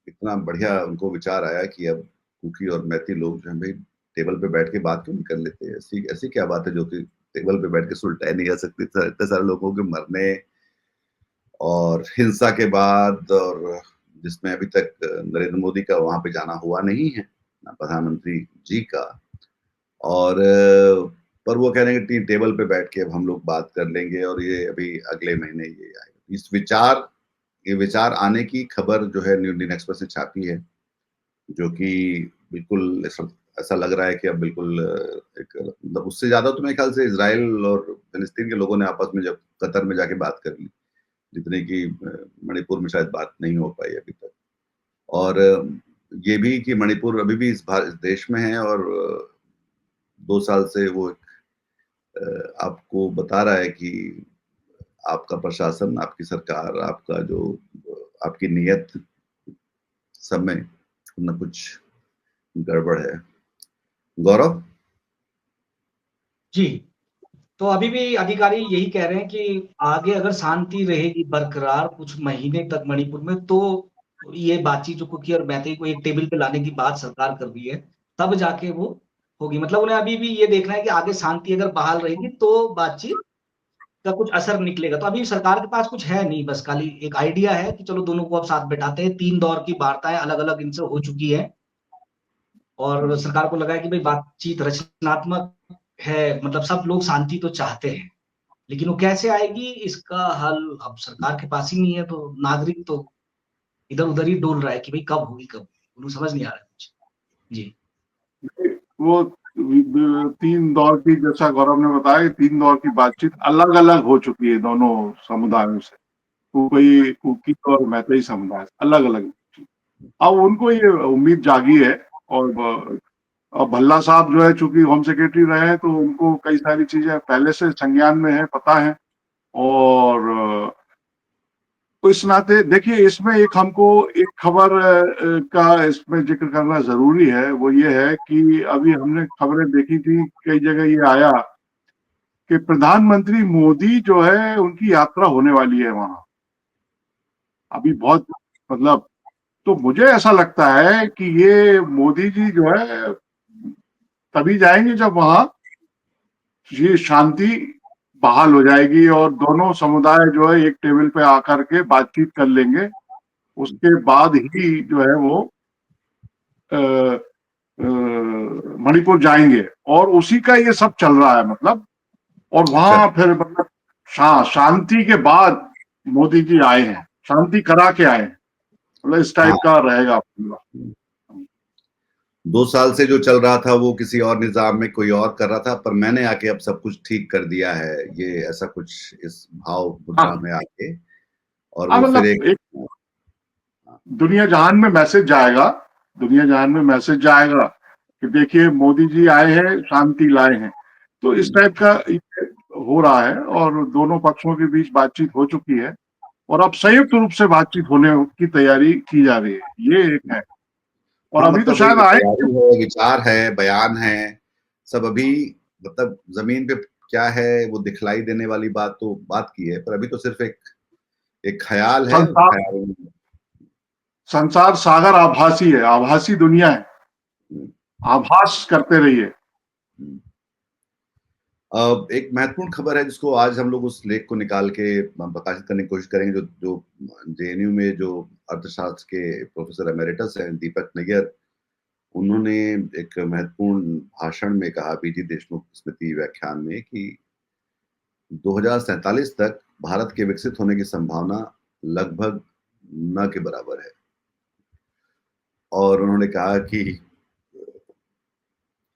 इतना बढ़िया उनको विचार आया कि अब कुकी और मैती लोग जो है भाई टेबल पे बैठ के बात क्यों नहीं कर लेते, ऐसी ऐसी क्या बात है जो कि टेबल पे बैठ के सुलटाई नहीं जा सकती। इतने सारे लोगों के मरने और हिंसा के बाद, और जिसमें अभी तक नरेंद्र मोदी का वहां पे जाना हुआ नहीं है, ना प्रधानमंत्री जी का, और पर वो कह रहे हैं कि टेबल पे बैठ के अब हम लोग बात कर लेंगे, और ये अभी अगले महीने ये आएगा। ये विचार आने की खबर जो है न्यू इंडियन एक्सप्रेस ने छापी है, जो कि बिल्कुल ऐसा लग रहा है कि अब बिल्कुल एक मतलब उससे ज्यादा तो मेरे ख्याल से इजराइल और फिलिस्तीन के लोगों ने आपस में जब कतर में जाके बात कर ली, जितने की मणिपुर में शायद बात नहीं हो पाई अभी तक। और ये भी कि मणिपुर अभी भी इस देश में है, और 2 साल से वो आपको बता रहा है कि आपका प्रशासन, आपकी सरकार, आपका जो आपकी नीयत, सब में कुछ न कुछ गड़बड़ है। गौरव? जी, तो अभी भी अधिकारी यही कह रहे हैं कि आगे अगर शांति रहेगी बरकरार कुछ महीने तक मणिपुर में, तो ये बातचीत जो कुकी और मैतेई को एक टेबल पे लाने की बात सरकार कर रही है, तब जाके वो होगी। मतलब उन्हें अभी भी ये देखना है कि आगे शांति अगर बहाल रहेगी तो बातचीत का कुछ असर निकलेगा। तो अभी सरकार के पास कुछ है नहीं, बस खाली एक आइडिया है कि चलो दोनों को अब साथ बैठाते हैं। 3 दौर की वार्ताएं अलग अलग इनसे हो चुकी है, और सरकार को लगा है कि भाई बातचीत रचनात्मक है, मतलब सब लोग शांति तो चाहते हैं, लेकिन वो कैसे आएगी इसका हल अब सरकार के पास ही नहीं है। तो नागरिक तो इधर उधर ही डोल रहा है कि भाई कब होगी, कब होगी, उन्हें समझ नहीं आ रहा है कुछ। जी, वो 3 दौर की, जैसा गौरव ने बताया, 3 दौर की बातचीत अलग अलग हो चुकी है दोनों समुदायों से, कोई कुकी और मैतेई समुदाय अलग अलग। अब उनको ये उम्मीद जागी है, और अब भल्ला साहब जो है चूंकि होम सेक्रेटरी रहे हैं, तो उनको कई सारी चीजें पहले से संज्ञान में है, पता है। और तो इस नाते देखिए, इसमें एक हमको एक खबर का इसमें जिक्र करना जरूरी है। वो ये है कि अभी हमने खबरें देखी थी, कई जगह ये आया कि प्रधानमंत्री मोदी जो है उनकी यात्रा होने वाली है वहां अभी बहुत, मतलब, तो मुझे ऐसा लगता है कि ये मोदी जी जो है तभी जाएंगे जब वहां ये शांति बहाल हो जाएगी और दोनों समुदाय जो है एक टेबल पे आकर के बातचीत कर लेंगे। उसके बाद ही जो है वो अ, मणिपुर जाएंगे, और उसी का ये सब चल रहा है, मतलब। और अच्छा। वहां फिर मतलब शांति के बाद मोदी जी आए हैं, शांति करा के आए हैं, मतलब इस टाइप हाँ, का रहेगा पूरा। 2 साल से जो चल रहा था वो किसी और निजाम में कोई और कर रहा था, पर मैंने आके अब सब कुछ ठीक कर दिया है, ये ऐसा कुछ इस भाव मुद्रा हाँ में आके, और हाँ, वो फिर मतलब एक एक दुनिया जहान में मैसेज जाएगा, दुनिया जहान में मैसेज जाएगा कि देखिए मोदी जी आए हैं, शांति लाए हैं। तो इस टाइप का हो रहा है, और दोनों पक्षों के बीच बातचीत हो चुकी है, और अब संयुक्त रूप से बातचीत होने की तैयारी की जा रही है, ये एक है। और हाँ, अभी तो मतलब वही शायद आए। तैयारी है, विचार है, बयान है, सब अभी, मतलब जमीन पे क्या है वो दिखलाई देने वाली बात तो बात की है, पर अभी तो सिर्फ एक एक ख्याल है, उस संसार ख्याल में। संसार सागर आभासी है, आभासी दुनिया है, आभास करते रहिए। अब एक महत्वपूर्ण खबर है जिसको आज हम लोग उस लेख को निकाल के प्रकाशित करने की कोशिश करेंगे, जो जो जेएनयू में जो अर्थशास्त्र के प्रोफेसर एमेरिटस हैं, दीपक नैयर, उन्होंने एक महत्वपूर्ण भाषण में कहा, बीजी देशमुख स्मृति व्याख्यान में, कि 2047 तक भारत के विकसित होने की संभावना लगभग न के बराबर है। और उन्होंने कहा कि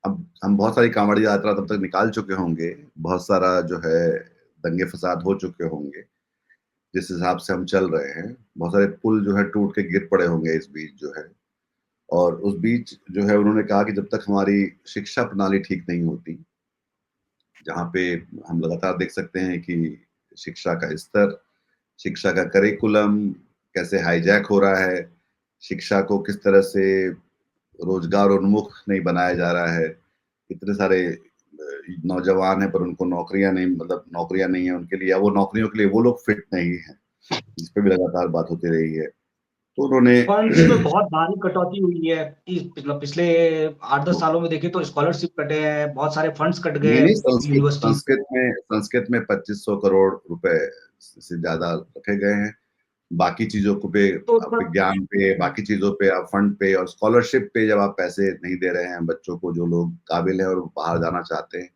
अब हम बहुत सारी कांवड़ यात्रा तब तक निकाल चुके होंगे, बहुत सारा जो है दंगे फसाद हो चुके होंगे, जिस हिसाब से हम चल रहे हैं, बहुत सारे पुल जो है टूट के गिर पड़े होंगे इस बीच जो है। और उस बीच जो है उन्होंने कहा कि जब तक हमारी शिक्षा प्रणाली ठीक नहीं होती, जहाँ पे हम लगातार देख सकते हैं कि शिक्षा का स्तर शिक्षा का करिकुलम कैसे हाईजैक हो रहा है, शिक्षा को किस तरह से रोजगार उन्मुख नहीं बनाया जा रहा है। इतने सारे नौजवान हैं पर उनको नौकरियां नहीं, मतलब नौकरियां नहीं है उनके लिए, या वो नौकरियों के लिए वो लोग फिट नहीं है, जिस पे भी लगातार बात होती रही है। तो उन्होंने फंड्स में बहुत भारी कटौती हुई है। मतलब पिछले 8-10 सालों में देखें तो स्कॉलरशिप कटे हैं, बहुत सारे फंड्स कट गए नहीं, हैं नहीं, यूनिवर्सिटीज। संस्कृत में 2500 करोड़ रुपए से ज्यादा रखे गए हैं। बाकी चीजों को पे, तो विज्ञान पे, बाकी चीजों पे, आप फंड पे और स्कॉलरशिप पे जब आप पैसे नहीं दे रहे हैं बच्चों को, जो लोग काबिल हैं और बाहर जाना चाहते हैं,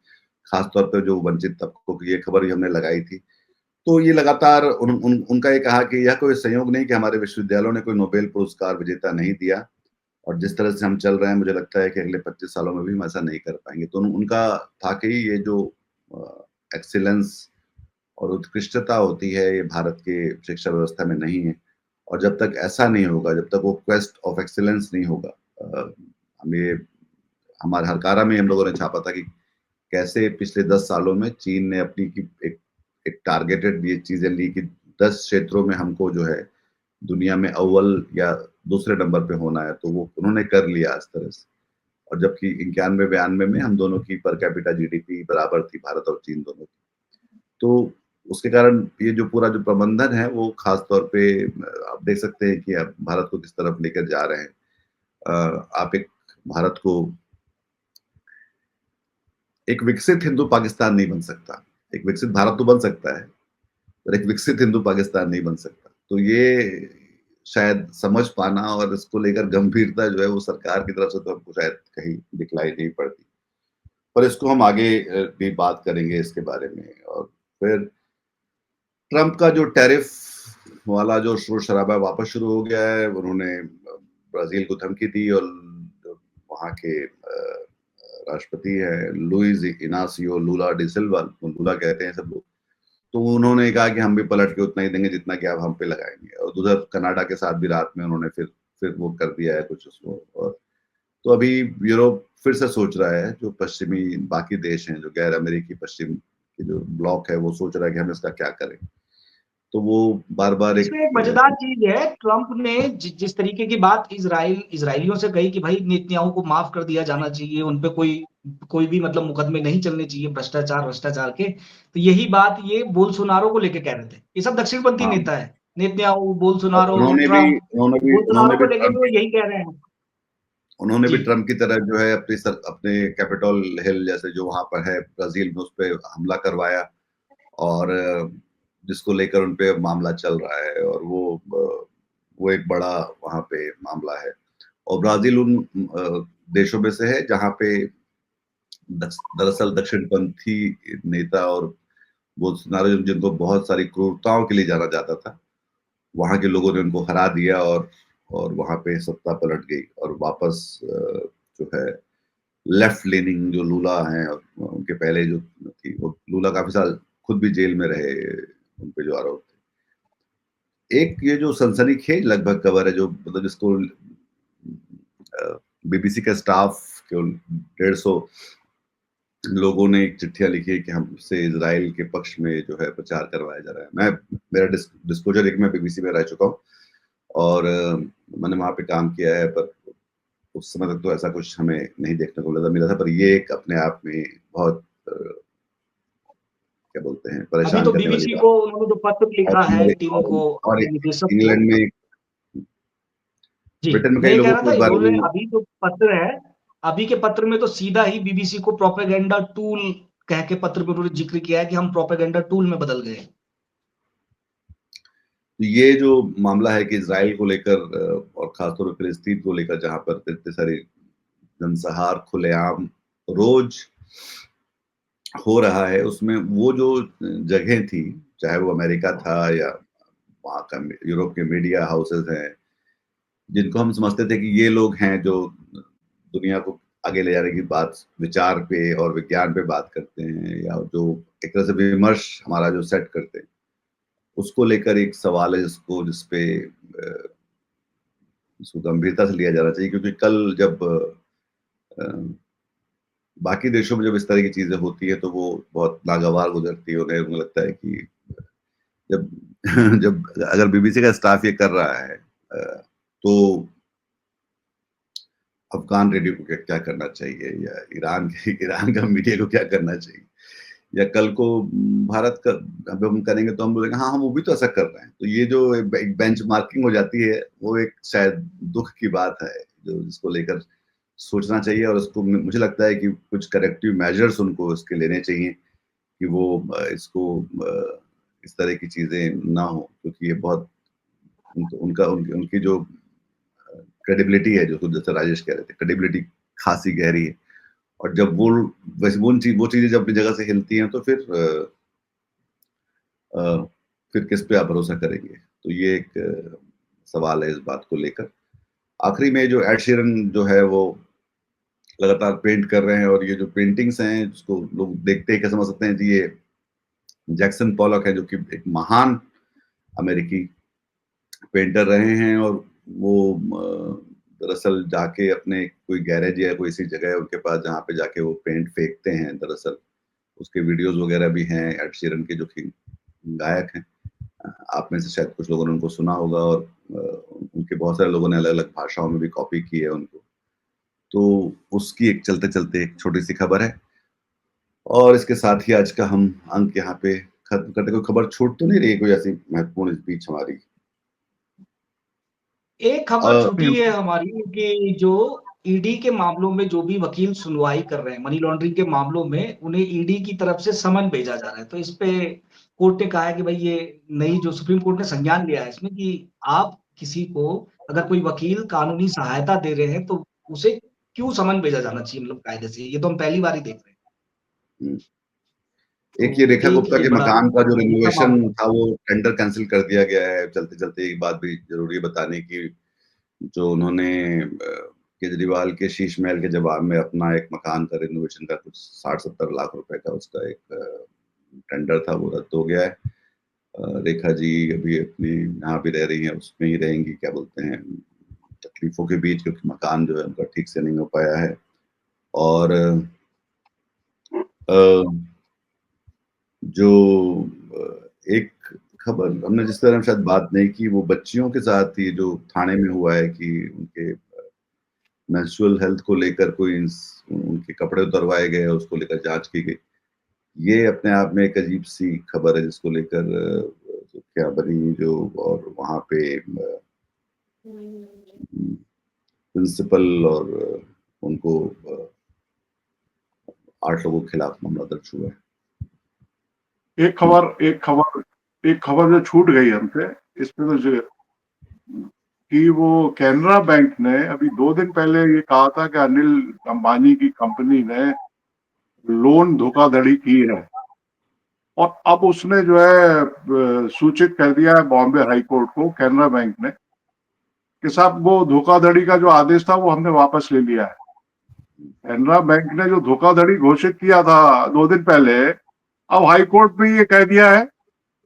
खासतौर पे जो वंचित तबकों की, ये खबर भी हमने लगाई थी। तो ये लगातार उनका ये कहा कि यह कोई संयोग नहीं कि हमारे विश्वविद्यालयों ने कोई नोबेल पुरस्कार विजेता नहीं दिया, और जिस तरह से हम चल रहे हैं मुझे लगता है कि अगले 25 सालों में भी हम ऐसा नहीं कर पाएंगे। तो उनका था कि ये जो एक्सीलेंस और उत्कृष्टता होती है ये भारत के शिक्षा व्यवस्था में नहीं है, और जब तक ऐसा नहीं होगा, जब तक वो क्वेस्ट ऑफ एक्सीलेंस नहीं होगा, हम ये हमारे हरकारा में हम लोगों ने छापा था कि कैसे पिछले 10 सालों में चीन ने अपनी की एक टारगेटेड ये चीजें ली कि 10 क्षेत्रों में हमको जो है दुनिया में अव्वल या दूसरे नंबर पे होना है, तो वो उन्होंने कर लिया इस तरह से। और जबकि 91-92 में हम दोनों की पर कैपिटा जीडीपी बराबर थी, भारत और चीन दोनों की। तो उसके कारण ये जो पूरा जो प्रबंधन है वो खास तौर पे आप देख सकते हैं कि आप भारत को किस तरफ लेकर जा रहे हैं। आप एक भारत को एक विकसित हिंदू पाकिस्तान नहीं बन सकता। एक विकसित भारत तो बन सकता है, पर एक विकसित हिंदू पाकिस्तान नहीं बन सकता। तो ये शायद समझ पाना और इसको लेकर गंभीरता जो है वो सरकार की तरफ से तो हमको शायद कहीं दिखलाई नहीं पड़ती। पर इसको हम आगे भी बात करेंगे इसके बारे में। और फिर ट्रंप का जो टैरिफ वाला जो शोर शराबा वापस शुरू हो गया है, उन्होंने ब्राजील को धमकी दी, और वहां के राष्ट्रपति है लुइस इनासियो लूला डी सिल्वा, लूला कहते हैं सब लोग, तो उन्होंने कहा कि हम भी पलट के उतना ही देंगे जितना कि आप हम पे लगाएंगे। और उधर कनाडा के साथ भी रात में उन्होंने फिर वो कर दिया है कुछ उसको। और तो अभी यूरोप फिर से सोच रहा है, जो पश्चिमी बाकी देश हैं, जो गैर अमेरिकी पश्चिम के जो ब्लॉक है, वो सोच रहा है कि हम इसका क्या करें। तो वो बार बार इसमें एक मजेदार चीज है, ट्रंप ने जिस तरीके की बात इसराइलियों से कही कि भाई नेतन्याहू को माफ कर दिया जाना चाहिए, उनपे कोई भी मतलब मुकदमे नहीं चलने चाहिए भ्रष्टाचार के, तो यही बात ये बोलसोनारो को लेके कह रहे थे। ये सब दक्षिणपंथी हाँ, नेता है, नेतन्याहू, बोलसोनारो, उन्होंने भी ट्रंप। उन्होंने भी बोलसोनारो उन्होंने को भी लेके भी ट्रंप वो यही कह रहे हैं। उन्होंने भी जी। ट्रंप की तरह जो है अपने कैपिटल हिल जैसे जो वहां पर है ब्राजील में, उस पर हमला करवाया, और जिसको लेकर उनपे मामला चल रहा है। और वो एक बड़ा वहां पे मामला है। और ब्राजील उन देशों में से है जहां पे दरअसल दक्षिणपंथी नेता और बोल्सोनारो, जिनको बहुत सारी क्रूरताओं के लिए जाना जाता था, वहां के लोगों ने उनको हरा दिया, और वहां पे सत्ता पलट गई, और वापस जो है लेफ्ट लेनिंग जो लूला हैं, उनके पहले जो थी वो लूला काफी साल खुद भी जेल में रहे, उन पे जो आरोप थे। एक ये जो सनसनीखेज लगभग खबर है, जो मतलब जिसको बीबीसी का स्टाफ केवल 150 लोगों ने एक चिट्ठियां लिखी है कि हमसे इजराइल के पक्ष में जो है प्रचार करवाया जा रहा है। मेरा डिस्क्लोजर एक, मैं बीबीसी में रह चुका हूँ, और मैंने वहां पे काम किया है, पर उस समय तक तो ऐसा कुछ हमें नहीं देखने को मिला था। पर ये एक अपने आप में बहुत क्या बोलते हैं, अभी परेशान तो करने वाली बीबीसी बात। को उन्होंने जो पत्र लिखा है टीम और, को, और अपने निदेशक को। इंग्लैंड में, जी, ब्रिटेन में मैं कई ये कह लोगों रहा को था, इस बारे इन्होंने में, अभी जो पत्र है, अभी के पत्र में तो सीधा ही बीबीसी को प्रोपेगेंडा टूल कह के पत्र में उन्होंने जिक्र किया है कि हम प्रोपेगेंडा टूल में बदल गए। ये जो मामला है कि इसराइल को लेकर और खासतौर पर फिलिस्तीन को लेकर, जहां पर इतने सारे जनसहार खुलेआम रोज हो रहा है, उसमें वो जो जगह थी, चाहे वो अमेरिका था या वहाँ का यूरोप के मीडिया हाउसेस हैं, जिनको हम समझते थे कि ये लोग हैं जो दुनिया को आगे ले जाने की बात विचार पे और विज्ञान पे बात करते हैं, या जो एक तरह से विमर्श हमारा जो सेट करते हैं, उसको लेकर एक सवाल है जिसको जिसपे इसको गंभीरता से लिया जाना चाहिए। क्योंकि कल जब बाकी देशों में जब इस तरह की चीजें होती है तो वो बहुत नागवार गुजरती है, उन्हें लगता है कि जब जब अगर बीबीसी का स्टाफ ये कर रहा है तो अफगान रेडियो को क्या करना चाहिए, या ईरान का मीडिया को क्या करना चाहिए, या कल को भारत का अब हम करेंगे तो हम बोलेंगे हाँ हम वो भी तो ऐसा कर रहे हैं। तो ये जो एक बेंचमार्किंग हो जाती है, वो एक शायद दुख की बात है जो जिसको लेकर सोचना चाहिए, और उसको मुझे लगता है कि कुछ करेक्टिव मेजर्स उनको उसके लेने चाहिए कि वो इसको इस तरह की चीजें ना हो, क्योंकि ये बहुत उनकी जो क्रेडिबिलिटी है, जो जैसे राजेश कह रहे थे, क्रेडिबिलिटी खासी गहरी है, और जब वो चीजें जब अपनी जगह से हिलती हैं तो फिर किस पे आप भरोसा करेंगे। तो ये एक सवाल है इस बात को लेकर। आखिरी में जो एड शीरन जो है वो लगातार पेंट कर रहे हैं, और ये जो पेंटिंग्स हैं जिसको लोग देखते ही क्या समझ सकते हैं कि ये जैक्सन पॉलक है, जो कि एक महान अमेरिकी पेंटर रहे हैं, और वो दरअसल जाके अपने कोई गैरेज या कोई ऐसी जगह है उनके पास जहाँ पे जाके वो पेंट फेंकते हैं। दरअसल उसके वीडियोस वगैरह भी हैं एड शीरन के, जो कि गायक हैं। आप में से शायद कुछ लोगों ने उनको सुना होगा, और उनके बहुत सारे लोगों ने अलग अलग भाषाओं में भी कॉपी की है उनको। तो उसकी एक चलते चलते एक छोटी सी खबर है, और इसके साथ ही आज का हम अंक यहाँ पे खत्म करते। कोई खबर छूट तो नहीं रही कोई ऐसी महत्वपूर्ण इस बीच हमारी? एक खबर छुट्टी है हमारी कि जो ईडी के मामलों में जो भी वकील सुनवाई कर रहे हैं मनी लॉन्ड्रिंग के मामलों में, उन्हें ईडी की तरफ से समन भेजा जा रहा है। तो इस पे कोर्ट ने कहा है कि भाई ये नई जो सुप्रीम कोर्ट ने संज्ञान लिया है इसमें कि आप किसी को अगर कोई वकील कानूनी सहायता दे रहे हैं तो उसे क्यों समन भेजा जाना चाहिए, मतलब कायदे से। ये तो हम पहली बार ही देख रहे हैं। एक ये रेखा एक गुप्ता ये के बड़ा मकान का जो बड़ा रिनोवेशन मामला। था वो टेंडर कैंसिल कर दिया गया है। चलते चलते एक बात भी जरूरी है बताने की, जो उन्होंने केजरीवाल के शीश महल के जवाब में अपना एक मकान का रिनोवेशन का कुछ 60-70 लाख रुपए का उसका एक टेंडर था, वो रद्द हो गया है। रेखा जी अभी अपनी यहाँ भी रह रही हैं, उसमें ही रहेंगी, क्या बोलते हैं, तकलीफों के बीच, क्योंकि मकान जो है उनका ठीक से नहीं हो पाया है। और जो एक खबर हमने जिस तरह शायद बात नहीं की, वो बच्चियों के साथ ही जो थाने में हुआ है कि उनके मेंस्ट्रुअल हेल्थ को लेकर कोई उनके कपड़े उतरवाए गए, उसको लेकर जांच की गई। ये अपने आप में एक अजीब सी खबर है, जिसको लेकर क्या बनी जो, और वहां पे प्रिंसिपल और उनको 8 लोगों के खिलाफ मामला दर्ज हुआ है। एक खबर जो छूट गई हमसे इसमें तो कि वो कैनरा बैंक ने अभी 2 दिन पहले ये कहा था कि अनिल अंबानी की कंपनी ने लोन धोखाधड़ी की है, और अब उसने जो है सूचित कर दिया है बॉम्बे हाई कोर्ट को, कैनरा बैंक ने, कि साहब वो धोखाधड़ी का जो आदेश था वो हमने वापस ले लिया है। कैनरा बैंक ने जो धोखाधड़ी घोषित किया था 2 दिन पहले, अब हाई कोर्ट में ये कह दिया है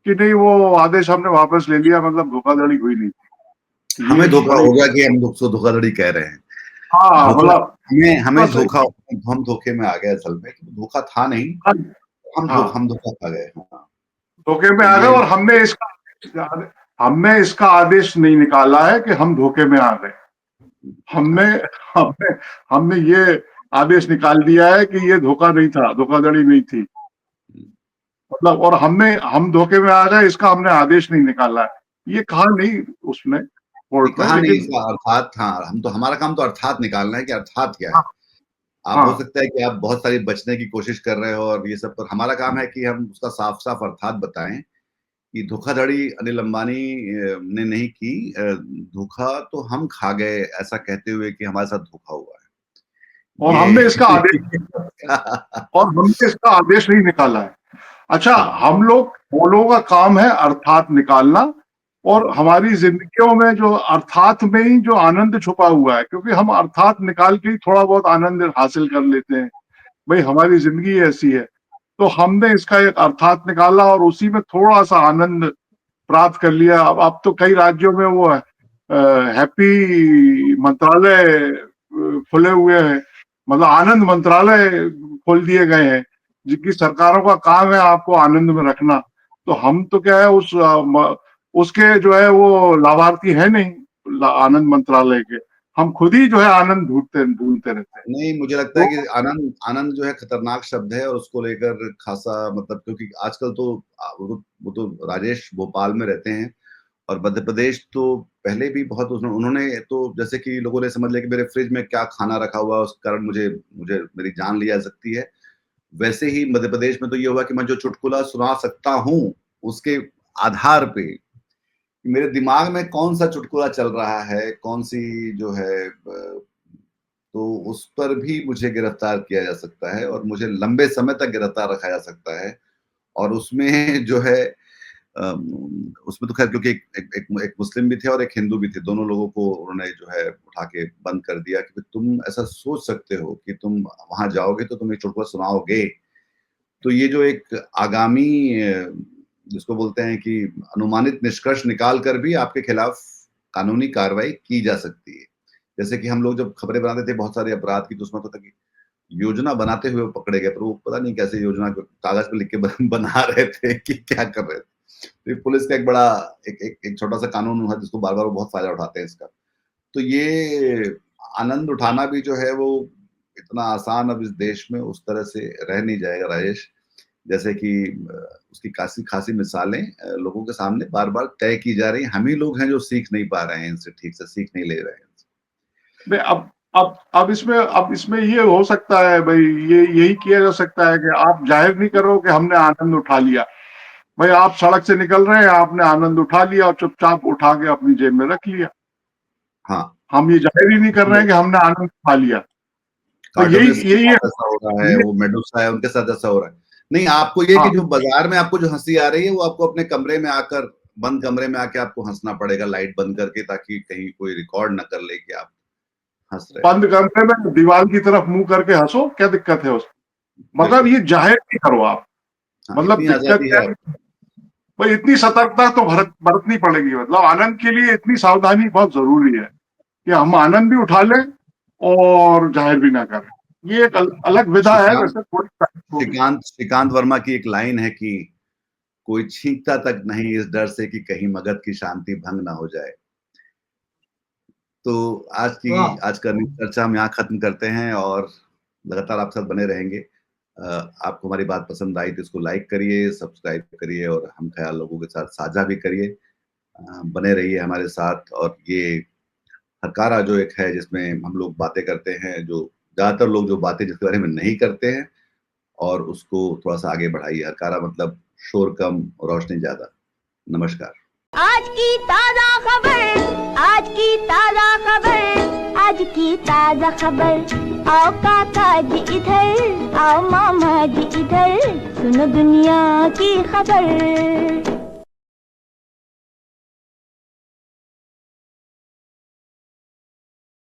कि नहीं वो आदेश हमने वापस ले लिया, मतलब धोखाधड़ी हुई नहीं थी। हमें धोखा हो गया कि हम उसको धोखाधड़ी कह रहे हैं। हाँ, मतलब हमें धोखा, हम धोखे में आ गए। असल में धोखा था नहीं, हम धोखा खा गए। धोखे में आ गए, और हमने इसका आदेश नहीं निकाला है कि हम धोखे में आ गए। हमने हमने हमने ये आदेश निकाल दिया है कि ये धोखा नहीं था, धोखाधड़ी नहीं थी, मतलब, और हम धोखे में आ गए, इसका हमने आदेश नहीं निकाला है। ये कहा नहीं उसने कोर्ट में, कहा नहीं, लेकिन अर्थात था, हम तो, हमारा काम तो अर्थात निकालना है कि अर्थात क्या है। हाँ, आप हो सकता है कि आप बहुत सारी बचने की कोशिश कर रहे हो और ये सब, पर हमारा काम है कि हम उसका साफ साफ अर्थात बताएं कि धोखाधड़ी अनिल अंबानी ने नहीं की, धोखा तो हम खा गए, ऐसा कहते हुए कि हमारे साथ धोखा हुआ है। और हमने इसका आदेश नहीं निकाला है। अच्छा, हम लोगों का काम है अर्थात निकालना, और हमारी जिंदगियों में जो अर्थात में ही जो आनंद छुपा हुआ है, क्योंकि हम अर्थात निकाल के ही थोड़ा बहुत आनंद हासिल कर लेते हैं, भाई हमारी जिंदगी ऐसी है। तो हमने इसका एक अर्थात निकाला और उसी में थोड़ा सा आनंद प्राप्त कर लिया। अब तो कई राज्यों में वो हैप्पी मंत्रालय खुले हुए हैं, मतलब आनंद मंत्रालय खोल दिए गए हैं, जिनकी सरकारों का काम है आपको आनंद में रखना। तो हम तो क्या है, उस उसके जो है वो लाभार्थी है नहीं आनंद मंत्रालय के। हम खुद ही जो है आनंद ढूंढते रहते हैं। नहीं, मुझे लगता है कि आनंद जो है खतरनाक शब्द है, और उसको लेकर खासा मतलब, क्योंकि आजकल तो वो तो राजेश भोपाल में रहते हैं, और मध्य प्रदेश तो पहले भी बहुत उन्होंने तो जैसे कि लोगों ने समझ लिया कि मेरे फ्रिज में क्या खाना रखा हुआ है उस कारण मुझे मेरी जान ली जा सकती है। वैसे ही मध्य प्रदेश में तो ये हुआ कि मैं जो चुटकुला सुना सकता हूँ उसके आधार पे मेरे दिमाग में कौन सा चुटकुला चल रहा है, कौन सी जो है, तो उस पर भी मुझे गिरफ्तार किया जा सकता है और मुझे लंबे समय तक गिरफ्तार रखा जा सकता है। और उसमें जो है उसमें तो खैर क्योंकि एक मुस्लिम भी थे और एक हिंदू भी थे, दोनों लोगों को उन्होंने जो है उठा के बंद कर दिया कि तुम ऐसा सोच सकते हो कि तुम वहां जाओगे तो तुम एक चुटकुला सुनाओगे। तो ये जो एक आगामी जिसको बोलते हैं कि अनुमानित निष्कर्ष निकाल कर भी आपके खिलाफ कानूनी कार्रवाई की जा सकती है। जैसे कि हम लोग जब खबरें बनाते थे बहुत सारे अपराध की, तो उसमें तो था कि योजना बनाते हुए पकड़े गए, पर वो पता नहीं कैसे योजना कागज पे लिख के बना रहे थे कि क्या कर रहे थे। तो पुलिस का एक बड़ा एक छोटा सा कानून है जिसको बार बार बहुत फायदा उठाते हैं इसका। तो ये आनंद उठाना भी जो है वो इतना आसान अब इस देश में उस तरह से रह नहीं जाएगा राजेश। जैसे कि उसकी खासी मिसालें लोगों के सामने बार बार तय की जा रही हैं। हम ही लोग हैं जो सीख नहीं पा रहे हैं इनसे, ठीक से सीख नहीं ले रहे हैं। अब इसमें ये हो सकता है भाई, यही किया जा सकता है कि आप जाहिर नहीं करो कि हमने आनंद उठा लिया। भाई आप सड़क से निकल रहे हैं, आपने आनंद उठा लिया और चुपचाप उठा के अपनी जेब में रख लिया। हाँ, हम ये जाहिर ही नहीं कर रहे हैं कि हमने आनंद उठा लिया। तो यही ऐसा हो रहा है, वो मेडुसा है उनके साथ ऐसा हो रहा है। नहीं, आपको ये कि जो बाजार में आपको जो हंसी आ रही है वो आपको अपने कमरे में आकर, बंद कमरे में आके आपको हंसना पड़ेगा लाइट बंद करके, ताकि कहीं कोई रिकॉर्ड न कर ले कि आप हंस रहे। बंद कमरे में दीवार की तरफ मुंह करके हंसो, क्या दिक्कत है उसमें? मतलब ये जाहिर नहीं करो आप। मतलब दिक्कत क्या है भाई, इतनी सतर्कता तो बरतनी पड़ेगी। मतलब आनंद के लिए इतनी सावधानी बहुत जरूरी है कि हम आनंद भी उठा लें और जाहिर भी ना करें। ये एक अलग विधा है। वैसे श्रीकांत वर्मा की एक लाइन है कि कोई छींकता तक नहीं इस डर से कि कहीं मगध की शांति भंग ना हो जाए। तो आज का चर्चा हम यहाँ खत्म करते हैं और लगातार आपके साथ बने रहेंगे। आपको हमारी बात पसंद आई तो इसको लाइक करिए, सब्सक्राइब करिए और हम ख्याल लोगों के साथ साझा भी करिए। बने रहिए हमारे साथ। और ये हकारा जो एक है जिसमें हम लोग बातें करते हैं, जो ज्यादातर लोग जो बातें जिसके बारे में नहीं करते हैं, और उसको थोड़ा सा आगे बढ़ाइए। हकारा मतलब शोर कम रोशनी ज्यादा। नमस्कार। आज की ताजा खबर, आज की ताजा खबर, आज की ताजा खबर। आओ काका जी इधर, आओ मामा जी इधर, सुनो दुनिया की खबर।